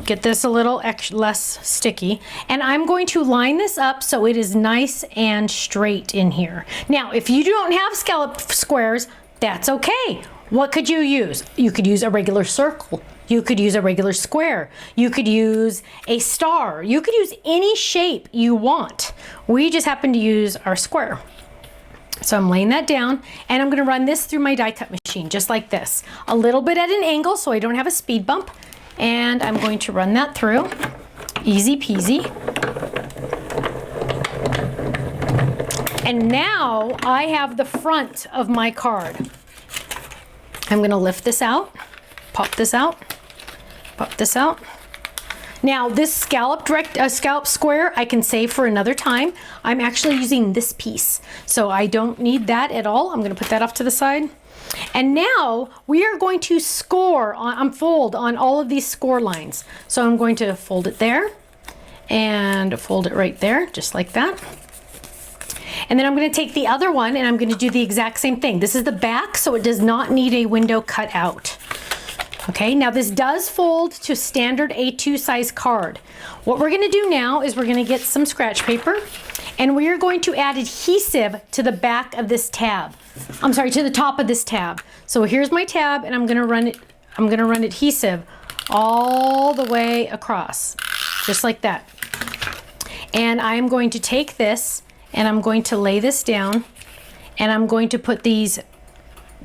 get this a little less sticky, and I'm going to line this up so it is nice and straight in here. Now, if you don't have scalloped squares, that's okay. What could you use? You could use a regular circle. You could use a regular square. You could use a star. You could use any shape you want. We just happen to use our square. So I'm laying that down, and I'm gonna run this through my die cut machine, just like this. A little bit at an angle so I don't have a speed bump. And I'm going to run that through. Easy peasy. And now I have the front of my card. I'm going to lift this out, pop this out, pop this out. Now this scalloped square I can save for another time. I'm actually using this piece, so I don't need that at all. I'm going to put that off to the side. And now we are going to fold on all of these score lines. So I'm going to fold it there and fold it right there, just like that. And then I'm going to take the other one and I'm going to do the exact same thing. This is the back, so it does not need a window cut out. Okay, now this does fold to standard A2 size card. What we're going to do now is we're going to get some scratch paper, and we are going to add adhesive to the back of this tab. I'm sorry, to the top of this tab. So here's my tab, and I'm going to run adhesive all the way across, just like that. And I'm going to take this and I'm going to lay this down, and I'm going to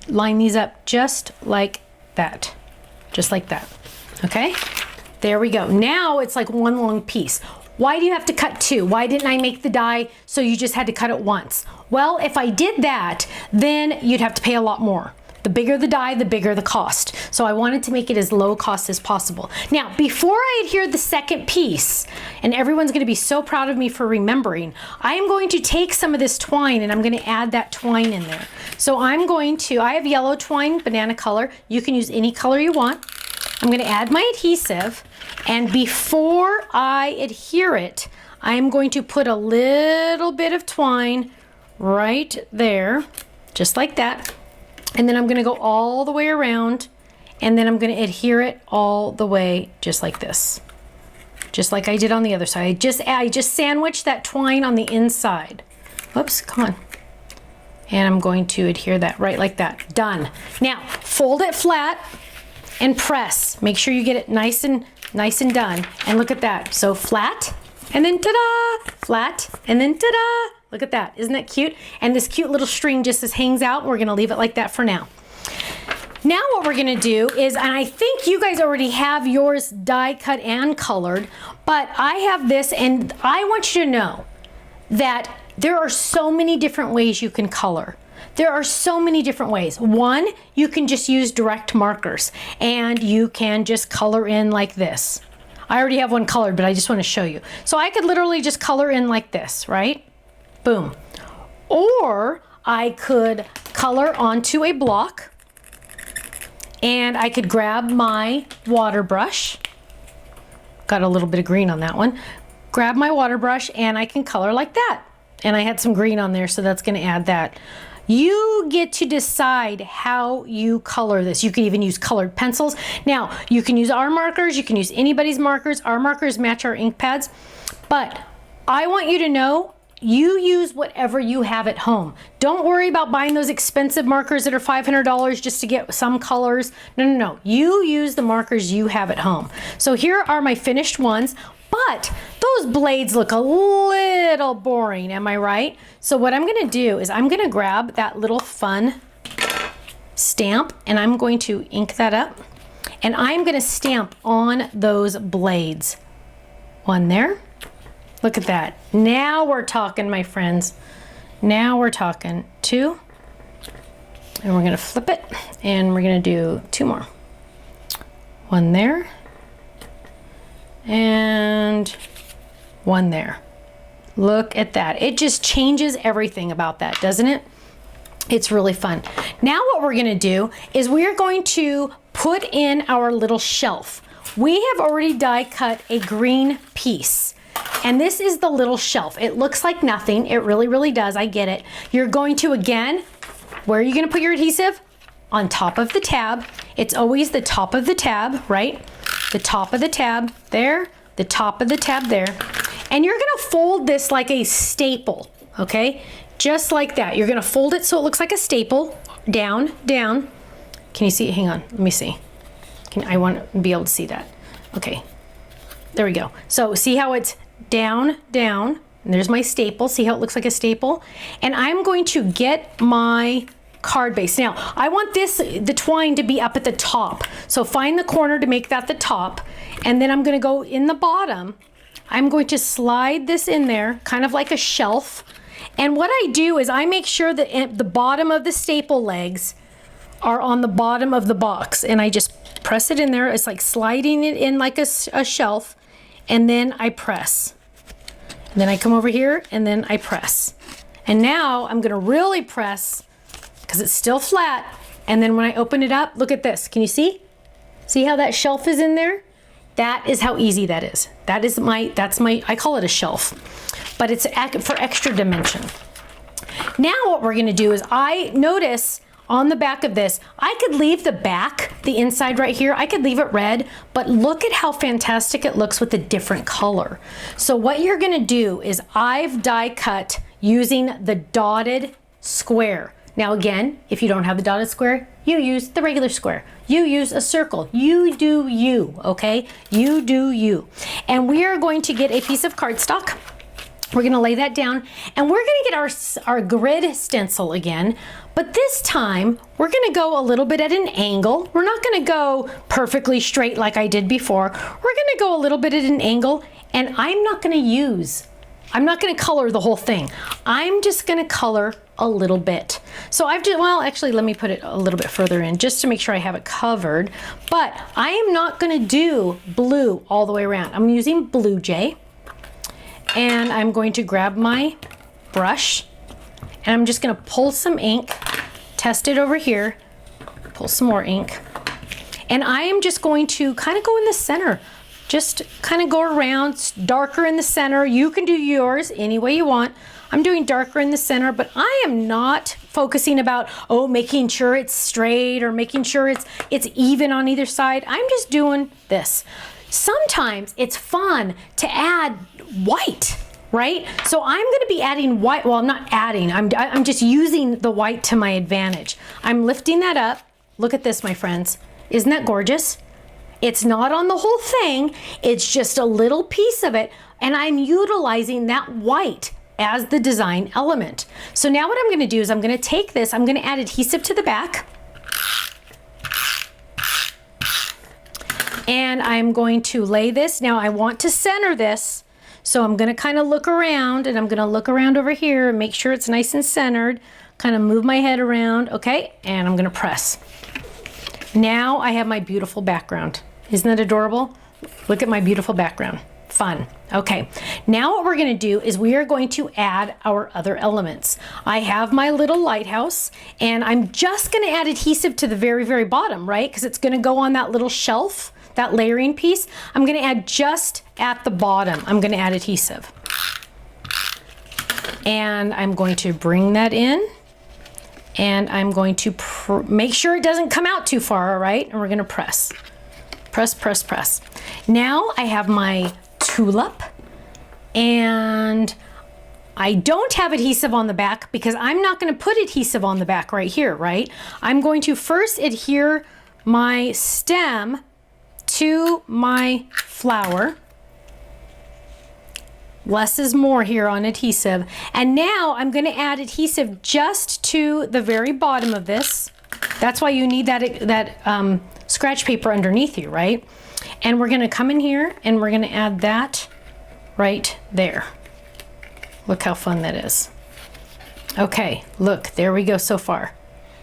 line these up just like that. Just like that. Okay? There we go. Now it's like one long piece. Why do you have to cut 2? Why didn't I make the die so you just had to cut it once? Well, if I did that, then you'd have to pay a lot more. The bigger the die, the bigger the cost. So I wanted to make it as low cost as possible. Now, before I adhere the second piece, and everyone's going to be so proud of me for remembering, I am going to take some of this twine and I'm going to add that twine in there. So I have yellow twine, banana color. You can use any color you want. I'm going to add my adhesive, and before I adhere it, I'm going to put a little bit of twine right there, just like that. And then I'm going to go all the way around, and then I'm going to adhere it all the way just like this. Just like I did on the other side. I just sandwiched that twine on the inside. Whoops, come on. And I'm going to adhere that right like that. Done. Now, fold it flat and press. Make sure you get it nice and done. And look at that. So flat, and then ta-da! Flat, and then ta-da! Look at that. Isn't that cute? And this cute little string just hangs out. We're going to leave it like that for now. Now what we're going to do is, and I think you guys already have yours die cut and colored, but I have this, and I want you to know that there are so many different ways you can color. There are so many different ways. One, you can just use direct markers, and you can just color in like this. I already have one colored, but I just want to show you. So I could literally just color in like this, right? Boom. Or I could color onto a block, and I could grab my water brush. Got a little bit of green on that one. Grab my water brush, and I can color like that. And I had some green on there, so that's going to add that. You get to decide how you color this. You can even use colored pencils. Now, you can use our markers, you can use anybody's markers. Our markers match our ink pads, but I want you to know you use whatever you have at home. Don't worry about buying those expensive markers that are $500 just to get some colors. No, no, no. You use the markers you have at home. So here are my finished ones, but those blades look a little boring, am I right? So what I'm gonna do is I'm gonna grab that little fun stamp and I'm going to ink that up and I'm gonna stamp on those blades. One there. Look at that. Now we're talking, my friends. Now we're talking. 2. And we're gonna flip it and we're gonna do 2 more. 1 there. And 1 there. Look at that. It just changes everything about that, doesn't it? It's really fun. Now what we're gonna do is we're going to put in our little shelf. We have already die cut a green piece. And this is the little shelf. It looks like nothing. It really, really does. I get it. You're going to, again, where are you gonna put your adhesive? On top of the tab. It's always the top of the tab, right? The top of the tab there, the top of the tab there. And you're gonna fold this like a staple, okay? Just like that. You're gonna fold it so it looks like a staple. Down, down. Can you see it? Hang on, let me see. I want to be able to see that. Okay, there we go. So see how it's down, down, and there's my staple. See how it looks like a staple? And I'm going to get my card base. Now, I want the twine to be up at the top. So find the corner to make that the top. And then I'm gonna go in the bottom. I'm going to slide this in there, kind of like a shelf. And what I do is I make sure that the bottom of the staple legs are on the bottom of the box. And I just press it in there. It's like sliding it in like a shelf. And then I press. And then I come over here and then I press. And now I'm gonna really press because it's still flat. And then when I open it up, look at this. Can you see? See how that shelf is in there? That is how easy that is. That's my, I call it a shelf, but it's for extra dimension. Now what we're gonna do is I notice on the back of this, I could leave the back, the inside right here, I could leave it red, but look at how fantastic it looks with a different color. So what you're gonna do is I've die cut using the dotted square. Now again, if you don't have the dotted square, you use the regular square. You use a circle. You do you, okay? You do you. And we are going to get a piece of cardstock. We're gonna lay that down and we're gonna get our grid stencil again, but this time we're gonna go a little bit at an angle. We're not gonna go perfectly straight like I did before. We're gonna go a little bit at an angle and I'm not gonna color the whole thing. I'm just gonna color a little bit. So well, actually, let me put it a little bit further in just to make sure I have it covered, but I am not gonna do blue all the way around. I'm using Blue Jay. And I'm going to grab my brush and I'm just gonna pull some ink, test it over here, pull some more ink. And I am just going to kind of go in the center, just kind of go around, darker in the center. You can do yours any way you want. I'm doing darker in the center, but I am not focusing about, making sure it's straight or making sure it's even on either side. I'm just doing this. Sometimes it's fun to add white, right? So I'm going to be adding white. Well, I'm not adding. I'm just using the white to my advantage. I'm lifting that up. Look at this, my friends. Isn't that gorgeous? It's not on the whole thing. It's just a little piece of it. And I'm utilizing that white as the design element. So now what I'm going to do is I'm going to take this. I'm going to add adhesive to the back. And I'm going to lay this. Now I want to center this. So I'm gonna kind of look around and I'm gonna look around over here and make sure it's nice and centered. Kind of move my head around, okay? And I'm gonna press. Now I have my beautiful background. Isn't that adorable? Look at my beautiful background. Fun. Okay, now what we're gonna do is we are going to add our other elements. I have my little lighthouse and I'm just gonna add adhesive to the very, very bottom, right? Because it's gonna go on that little shelf, that layering piece. I'm gonna add just at the bottom. I'm gonna add adhesive. And I'm going to bring that in And I'm going to make sure it doesn't come out too far, all right? And we're gonna press. Press, press, press. Now I have my tulip, and I don't have adhesive on the back because I'm not gonna put adhesive on the back right here, right? I'm going to first adhere my stem to my flower. Less is more here on adhesive. And now I'm gonna add adhesive just to the very bottom of this. That's why you need that scratch paper underneath you, right? And we're gonna come in here and we're gonna add that right there. Look how fun that is. Okay, look, there we go so far.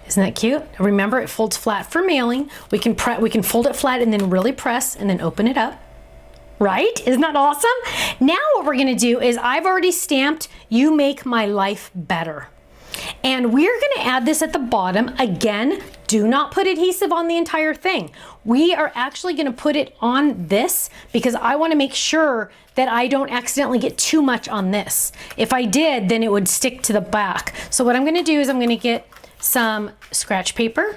Isn't that cute? Remember, it folds flat for mailing. We can fold it flat and then really press and then open it up. Right? Isn't that awesome? Now what we're gonna do is I've already stamped "You Make My Life Better." And we're gonna add this at the bottom. Again, do not put adhesive on the entire thing. We are actually gonna put it on this because I wanna make sure that I don't accidentally get too much on this. If I did, then it would stick to the back. So what I'm gonna do is I'm gonna get some scratch paper.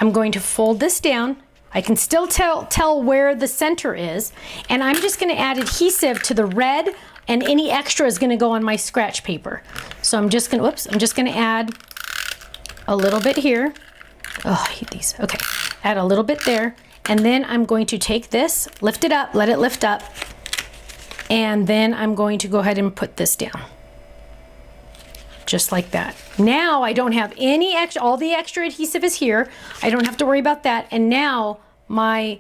I'm going to fold this down. I can still tell where the center is, and I'm just gonna add adhesive to the red, and any extra is gonna go on my scratch paper. So I'm just gonna add a little bit here. Oh, I hate these. Okay, add a little bit there, and then I'm going to take this, lift it up, let it lift up, and then I'm going to go ahead and put this down. Just like that. Now I don't have any extra, all the extra adhesive is here. I don't have to worry about that. And now and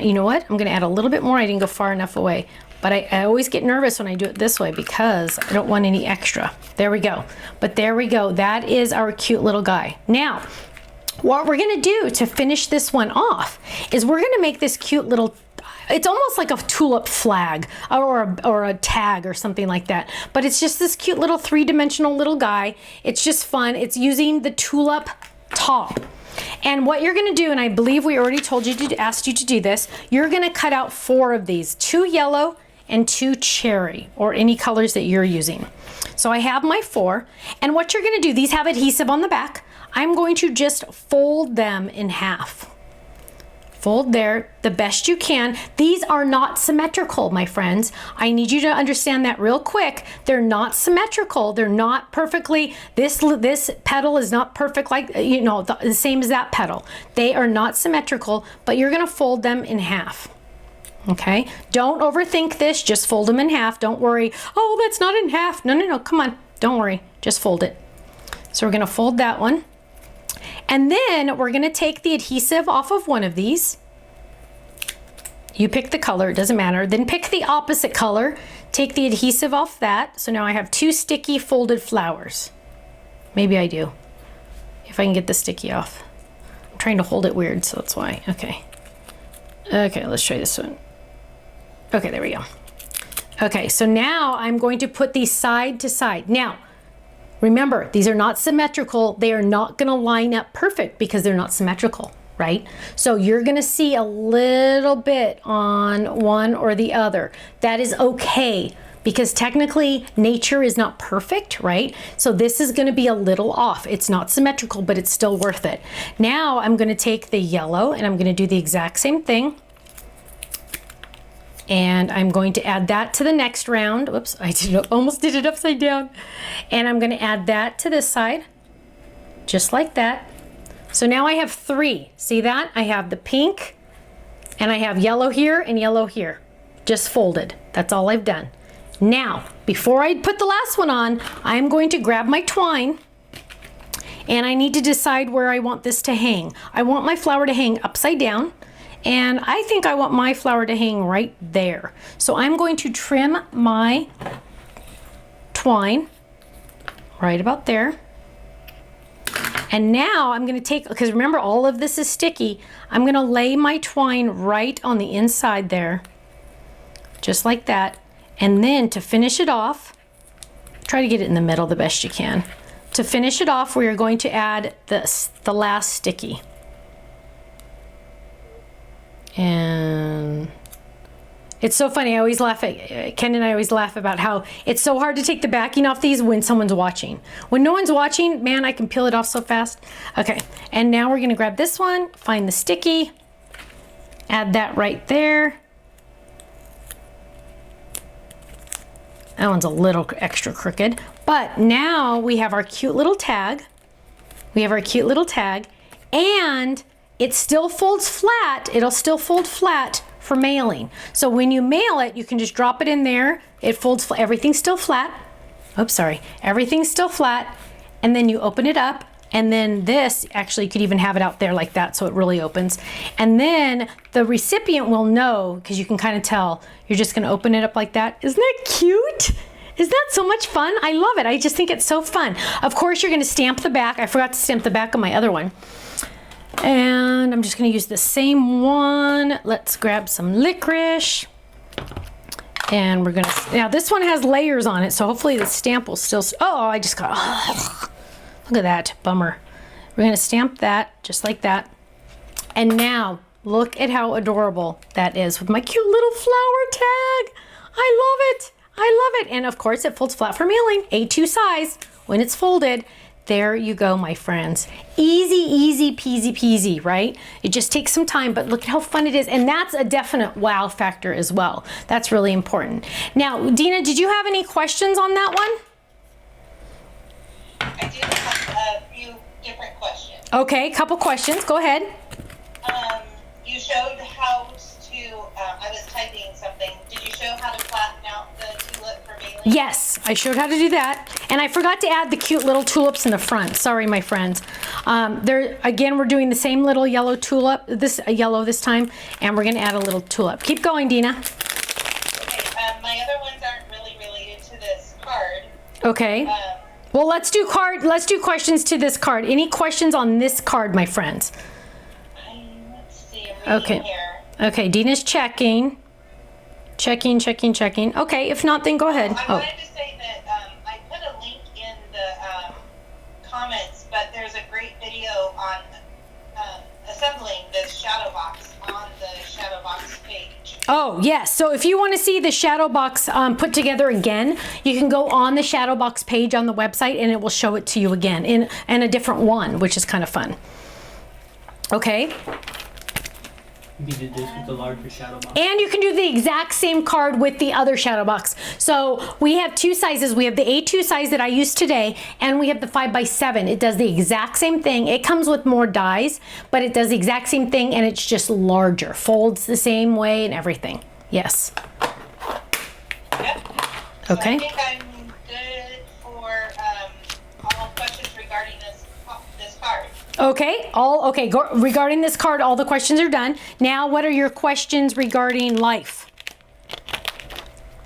you know what? I'm gonna add a little bit more. I didn't go far enough away. But I always get nervous when I do it this way because I don't want any extra. There we go. But there we go. That is our cute little guy. Now, what we're gonna do to finish this one off is we're gonna make this cute little, it's almost like a tulip flag or a tag or something like that. But it's just this cute little three-dimensional little guy. It's just fun. It's using the tulip top. And what you're gonna do, and I believe we already asked you to do this, you're gonna cut out 4 of these, 2 yellow and 2 cherry, or any colors that you're using. So I have my 4, and what you're gonna do, these have adhesive on the back. I'm going to just fold them in half. Fold there the best you can. These are not symmetrical, my friends. I need you to understand that real quick. They're not symmetrical. They're not perfectly, this petal is not perfect like, you know, the same as that petal. They are not symmetrical, but you're gonna fold them in half. Okay, don't overthink this, just fold them in half. Don't worry, oh, that's not in half. No, come on, don't worry, just fold it. So we're gonna fold that one. And then we're gonna take the adhesive off of one of these. You pick the color, it doesn't matter. Then pick the opposite color, take the adhesive off that. So now I have 2 sticky folded flowers. Maybe I do, if I can get the sticky off. I'm trying to hold it weird, so that's why, okay. Okay, let's try this one. Okay, there we go. Okay, so now I'm going to put these side to side. Now, remember, these are not symmetrical. They are not gonna line up perfect because they're not symmetrical, right? So you're gonna see a little bit on one or the other. That is okay because technically nature is not perfect, right? So this is gonna be a little off. It's not symmetrical, but it's still worth it. Now I'm gonna take the yellow and I'm gonna do the exact same thing. And I'm going to add that to the next round. Whoops, almost did it upside down. And I'm gonna add that to this side, just like that. So now I have 3, see that? I have the pink, and I have yellow here and yellow here, just folded. That's all I've done. Now, before I put the last one on, I'm going to grab my twine, and I need to decide where I want this to hang. I want my flower to hang upside down, and I think I want my flower to hang right there. So I'm going to trim my twine right about there. And now I'm gonna take, because remember all of this is sticky, I'm gonna lay my twine right on the inside there, just like that. And then to finish it off, try to get it in the middle the best you can. To finish it off, we are going to add the last sticky. And It's so funny. I always laugh at, Ken and I always laugh about how it's so hard to take the backing off these when someone's watching. When no one's watching, man, I can peel it off so fast. Okay, and now we're gonna grab this one, find the sticky, add that right there. That one's a little extra crooked, but now we have our cute little tag. We have our cute little tag, and it still folds flat. It'll still fold flat for mailing. So when you mail it, you can just drop it in there. It folds, everything's still flat. Oops, sorry. Everything's still flat. And then you open it up. And then this, actually, you could even have it out there like that so it really opens. And then the recipient will know, because you can kind of tell, you're just gonna open it up like that. Isn't that cute? Isn't that so much fun? I love it. I just think it's so fun. Of course, you're gonna stamp the back. I forgot to stamp the back on my other one. And I'm just gonna use the same one. Let's grab some licorice. And we're gonna, now this one has layers on it, so hopefully the stamp will still, oh, I just got, oh, look at that, bummer. We're gonna stamp that just like that. And now, look at how adorable that is with my cute little flower tag. I love it, I love it. And of course it folds flat for mailing, A2 size when it's folded. There you go, my friends. Easy, easy peasy peasy, right? It just takes some time, but look at how fun it is. And that's a definite wow factor as well. That's really important. Now, Dina, did you have any questions on that one? I do have a few different questions. Okay, couple questions. Go ahead. You showed how to, I was typing something. Did you show how to flatten out the tulip for mailing? Yes, I showed how to do that. And I forgot to add the cute little tulips in the front. Sorry, my friends. There, again, we're doing the same little yellow tulip, yellow this time, and we're gonna add a little tulip. Keep going, Dina. Okay, my other ones aren't really related to this card. Okay. Well, let's do questions to this card. Any questions on this card, my friends? Let's see, I'm reading here. Okay, Dina's checking. Checking. Okay, if not, then go ahead. I wanted to say that I put a link in the comments, but there's a great video on assembling this shadow box on the shadow box page. Oh, yes. So if you want to see the shadow box put together again, you can go on the shadow box page on the website and it will show it to you again in a different one, which is kind of fun. Okay. You did this with the larger shadow box. And you can do the exact same card with the other shadow box. So we have two sizes. We have the A2 size that I used today, and we have the 5x7. It does the exact same thing. It comes with more dies, but it does the exact same thing, and it's just larger. Folds the same way and everything. Yes. Yep. Okay. So I think I'm good for all questions regarding this card. Okay, regarding this card, all the questions are done. Now, what are your questions regarding life?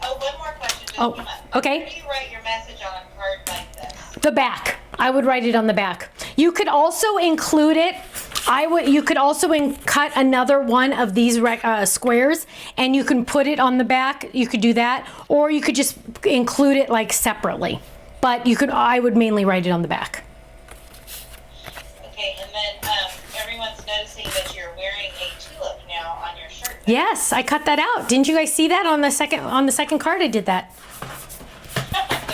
Oh, one more question just came up. Okay. Where do you write your message on a card like this? The back. I would write it on the back. You could also include it. You could also cut another one of these squares, and you can put it on the back. You could do that, or you could just include it like separately. But I would mainly write it on the back. Okay, and then everyone's noticing that you're wearing a tulip now on your shirt. Yes, I cut that out. Didn't you guys see that on the second card? I did that.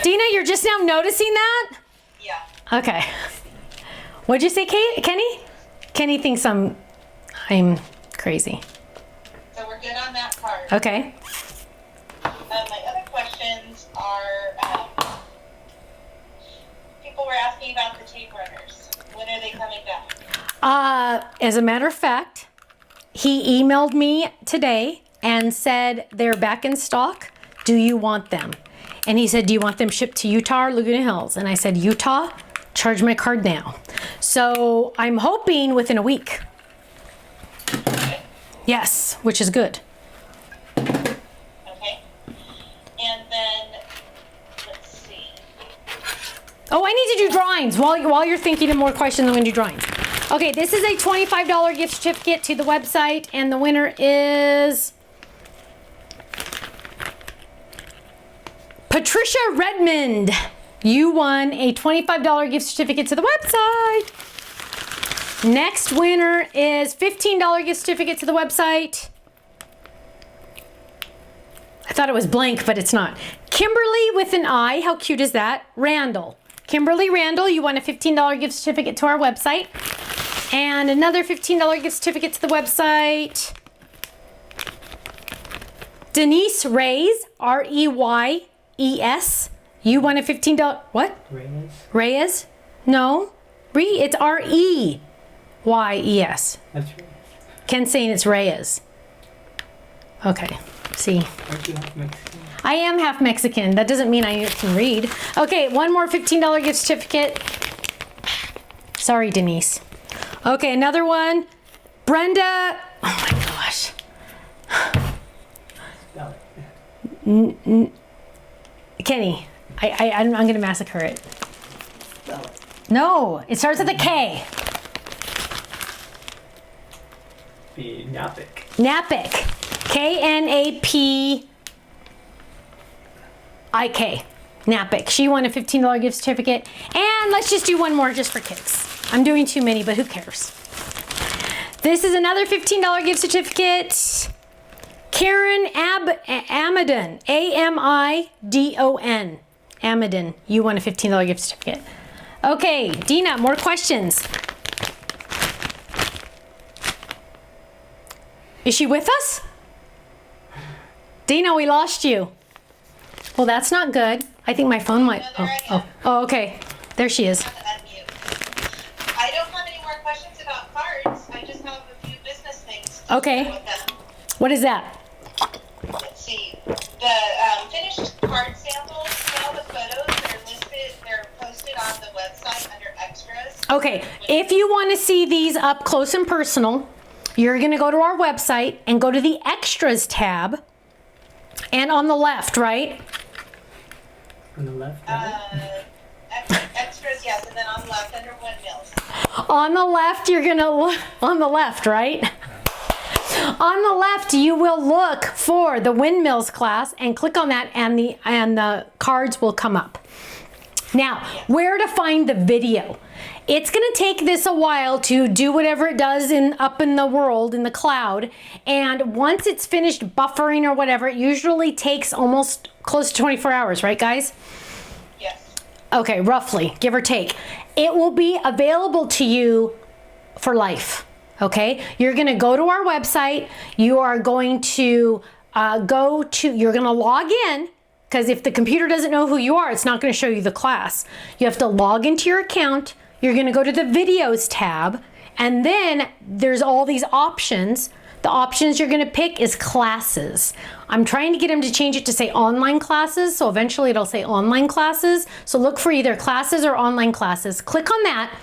Dina, you're just now noticing that? Yeah. Okay. What'd you say, Kenny? Kenny thinks I'm crazy. So we're good on that card. Okay. My other questions are, people were asking about the tape runners. When are they coming back? As a matter of fact, he emailed me today and said they're back in stock. Do you want them? And he said, do you want them shipped to Utah or Laguna Hills? And I said, Utah, charge my card now. So I'm hoping within a week. Okay. Yes, which is good. Okay. And then, let's see. Oh, I need to do drawings. While you're thinking of more questions, I'm going to do drawings. Okay, this is a $25 gift certificate to the website, and the winner is Patricia Redmond. You won a $25 gift certificate to the website. Next winner is $15 gift certificate to the website. I thought it was blank, but it's not. Kimberly with an I. How cute is that? Randall. Kimberly Randall, you won a $15 gift certificate to our website. And another $15 gift certificate to the website. Denise Reyes, R-E-Y-E-S. You won a $15. What? Reyes? No. It's R-E-Y-E-S. That's right. Ken's saying it's Reyes. Okay. See. Aren't you half Mexican? I am half Mexican. That doesn't mean I can read. Okay, one more $15 gift certificate. Sorry, Denise. Okay, another one. Brenda. Oh my gosh. Spell it. Kenny, I'm going to massacre it. Spell it. No, it starts with a K. Be Napic. Napic. K-N-A-P-I-K. Napic. She won a $15 gift certificate. And let's just do one more just for kicks. I'm doing too many, but who cares? This is another $15 gift certificate. Karen Amadon. A-M-I-D-O-N. Amadon. You won a $15 gift certificate. Okay, Dina, more questions. Is she with us? Dina, we lost you. Well, that's not good. I think my phone might. Oh, okay. There she is. Unmute. I don't have any more questions about cards. I just have a few business things to Okay. share with them. What is that? Let's see. The finished card samples, all the photos that are listed, they're posted on the website under extras. Okay, if you want to see these up close and personal, you're going to go to our website and go to the extras tab. And on the left, right? On the left, right? Extras, yes, and then on the left under Windmills. On the left, you're going to look on the left, right? On the left, you will look for the Windmills class and click on that, and the cards will come up. Now, where to find the video? It's going to take this a while to do whatever it does up in the world, in the cloud. And once it's finished buffering or whatever, it usually takes almost close to 24 hours, right, guys? Yes. Okay, roughly, give or take. It will be available to you for life, okay? You're going to go to our website. You are going to you're going to log in. Because if the computer doesn't know who you are, it's not going to show you the class. You have to log into your account. You're going to go to the videos tab, and then there's all these options. The options you're going to pick is classes. I'm trying to get them to change it to say online classes, so eventually it'll say online classes. So look for either classes or online classes. Click on that,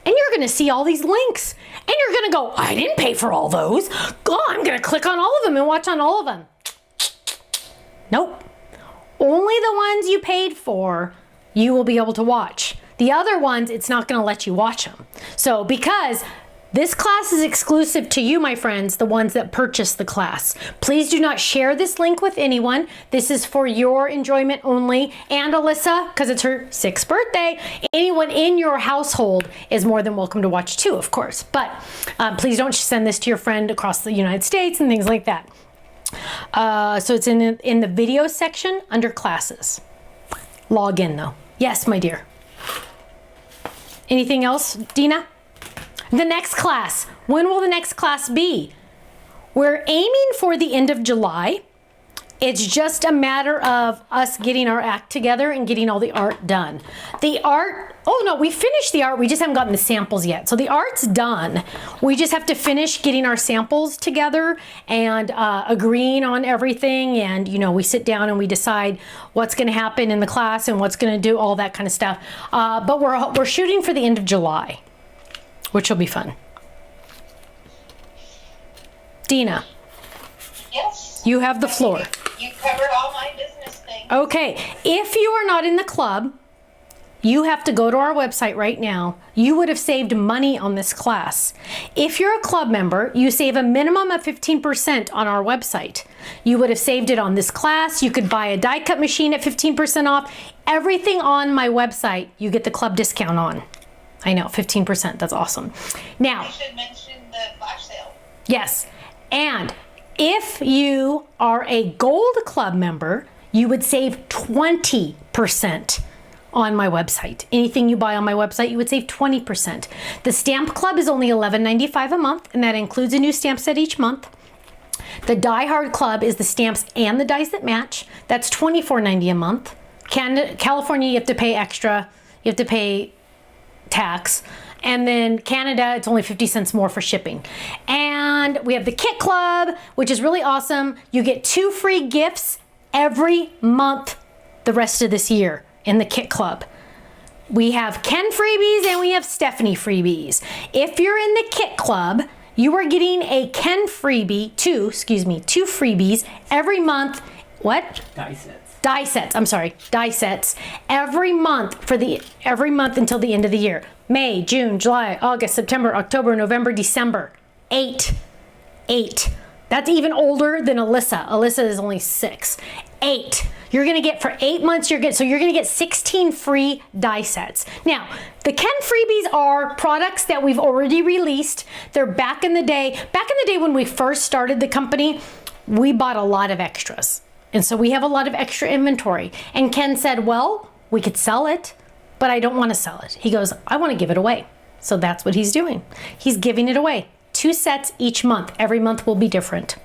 and you're going to see all these links. And you're going to go, I didn't pay for all those. Oh, I'm going to click on all of them and watch on all of them. Nope. Only the ones you paid for, you will be able to watch. The other ones, it's not going to let you watch them. So because this class is exclusive to you, my friends, the ones that purchase the class. Please do not share this link with anyone. This is for your enjoyment only. And Alyssa, because it's her 6th birthday, anyone in your household is more than welcome to watch too, of course. But please don't send this to your friend across the United States and things like that. So it's in the video section under classes. Log in though. Yes, my dear. Anything else, Dina? The next class. When will the next class be? We're aiming for the end of July. It's just a matter of us getting our act together and getting all the art done. The art, oh no, we finished the art. We just haven't gotten the samples yet. So the art's done. We just have to finish getting our samples together and agreeing on everything. And, you know, we sit down and we decide what's going to happen in the class and what's going to do, all that kind of stuff. But we're shooting for the end of July, which will be fun. Dina. Yes. You have the floor. You covered all my business things. Okay, if you are not in the club, you have to go to our website right now. You would have saved money on this class. If you're a club member, you save a minimum of 15% on our website. You would have saved it on this class. You could buy a die cut machine at 15% off. Everything on my website, you get the club discount on. I know, 15%, that's awesome. Now, You should mention the flash sale. yes, and If you are a Gold Club member, you would save 20% on my website. Anything you buy on my website, you would save 20%. The Stamp Club is only $11.95 a month, and that includes a new stamp set each month. The Die Hard Club is the stamps and the dies that match. That's $24.90 a month. California, you have to pay extra. You have to pay tax. And then Canada, it's only 50 cents more for shipping. And we have the Kit Club, which is really awesome. You get 2 free gifts every month the rest of this year in the Kit Club. We have Ken freebies and we have Stephanie freebies. If you're in the Kit Club, you are getting a Ken freebie, two freebies every month. What? Die sets. Die sets, I'm sorry, die sets every month every month until the end of the year. May, June, July, August, September, October, November, December. 8. That's even older than Alyssa. Alyssa is only 6. 8. You're gonna get for 8 months, you're gonna get 16 free die sets. Now, the Ken freebies are products that we've already released. They're back in the day when we first started the company, we bought a lot of extras. And so we have a lot of extra inventory. And Ken said, well, we could sell it, but I don't wanna sell it. He goes, I wanna give it away. So that's what he's doing. He's giving it away. 2 sets each month. Every month will be different.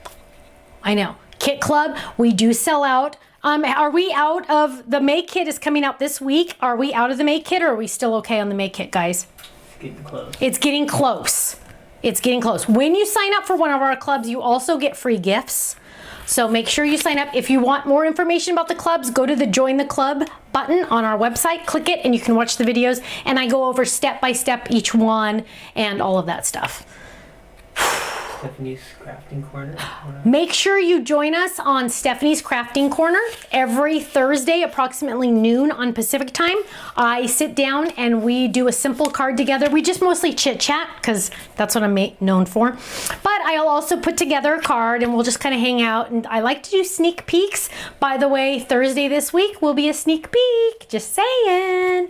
I know. Kit Club, we do sell out. Are we out of the May kit is coming out this week? Are we out of the May kit or are we still okay on the May kit, guys? It's getting close. It's getting close. It's getting close. When you sign up for one of our clubs, you also get free gifts. So make sure you sign up. If you want more information about the clubs, go to the Join the Club button on our website, click it, and you can watch the videos. And I go over step by step each one and all of that stuff. Stephanie's Crafting Corner. Make sure you join us on Stephanie's Crafting Corner every Thursday, approximately noon on Pacific time. I sit down and we do a simple card together. We just mostly chit chat because that's what I'm known for. But I'll also put together a card and we'll just kind of hang out. And I like to do sneak peeks. By the way, Thursday this week will be a sneak peek. Just saying.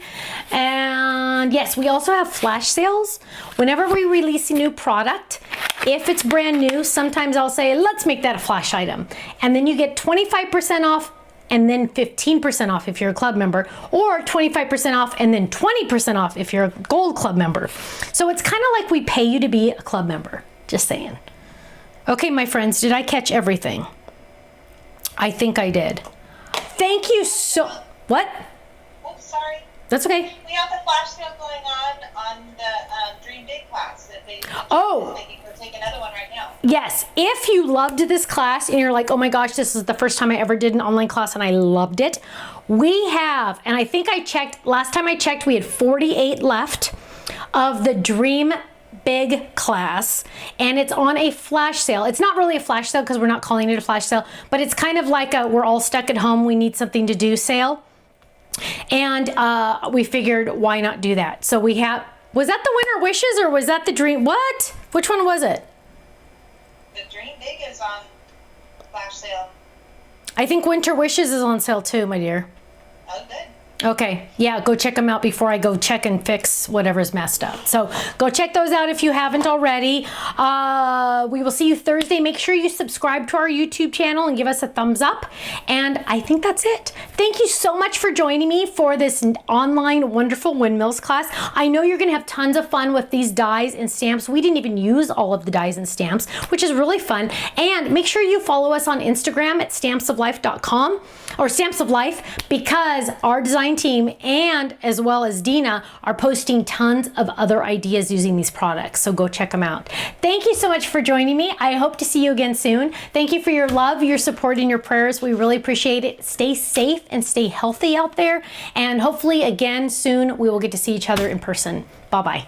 And yes, we also have flash sales. Whenever we release a new product, if it's brand new, sometimes I'll say, let's make that a flash item. And then you get 25% off and then 15% off if you're a club member, or 25% off and then 20% off if you're a Gold Club member. So it's kind of like we pay you to be a club member, just saying. Okay, my friends, did I catch everything? I think I did. Thank you so, what? Oops, sorry. That's okay. We have the flash sale going on the Dream Big class that they take another one right now. Yes, if you loved this class and you're like, oh my gosh, this is the first time I ever did an online class and I loved it. We have, and I think I checked, last time I checked, we had 48 left of the Dream Big class, and it's on a flash sale. It's not really a flash sale because we're not calling it a flash sale, but it's kind of like a we're all stuck at home, we need something to do sale. And we figured, why not do that? So we have, was that the Winter Wishes or was that the Dream, what? Which one was it? The Dream Big is on flash sale. I think Winter Wishes is on sale too, my dear. Oh, good. Okay, yeah, go check them out before I go check and fix whatever's messed up. So go check those out if you haven't already. We will see you Thursday. Make sure you subscribe to our YouTube channel and give us a thumbs up. And I think that's it. Thank you so much for joining me for this online wonderful Windmills class. I know you're gonna have tons of fun with these dies and stamps. We didn't even use all of the dies and stamps, which is really fun. And make sure you follow us on Instagram at stampsoflife.com or Stamps of Life, because our design team and as well as Dina are posting tons of other ideas using these products. So go check them out. Thank you so much for joining me. I hope to see you again soon. Thank you for your love, your support, and your prayers. We really appreciate it. Stay safe and stay healthy out there. And hopefully again soon we will get to see each other in person. Bye-bye.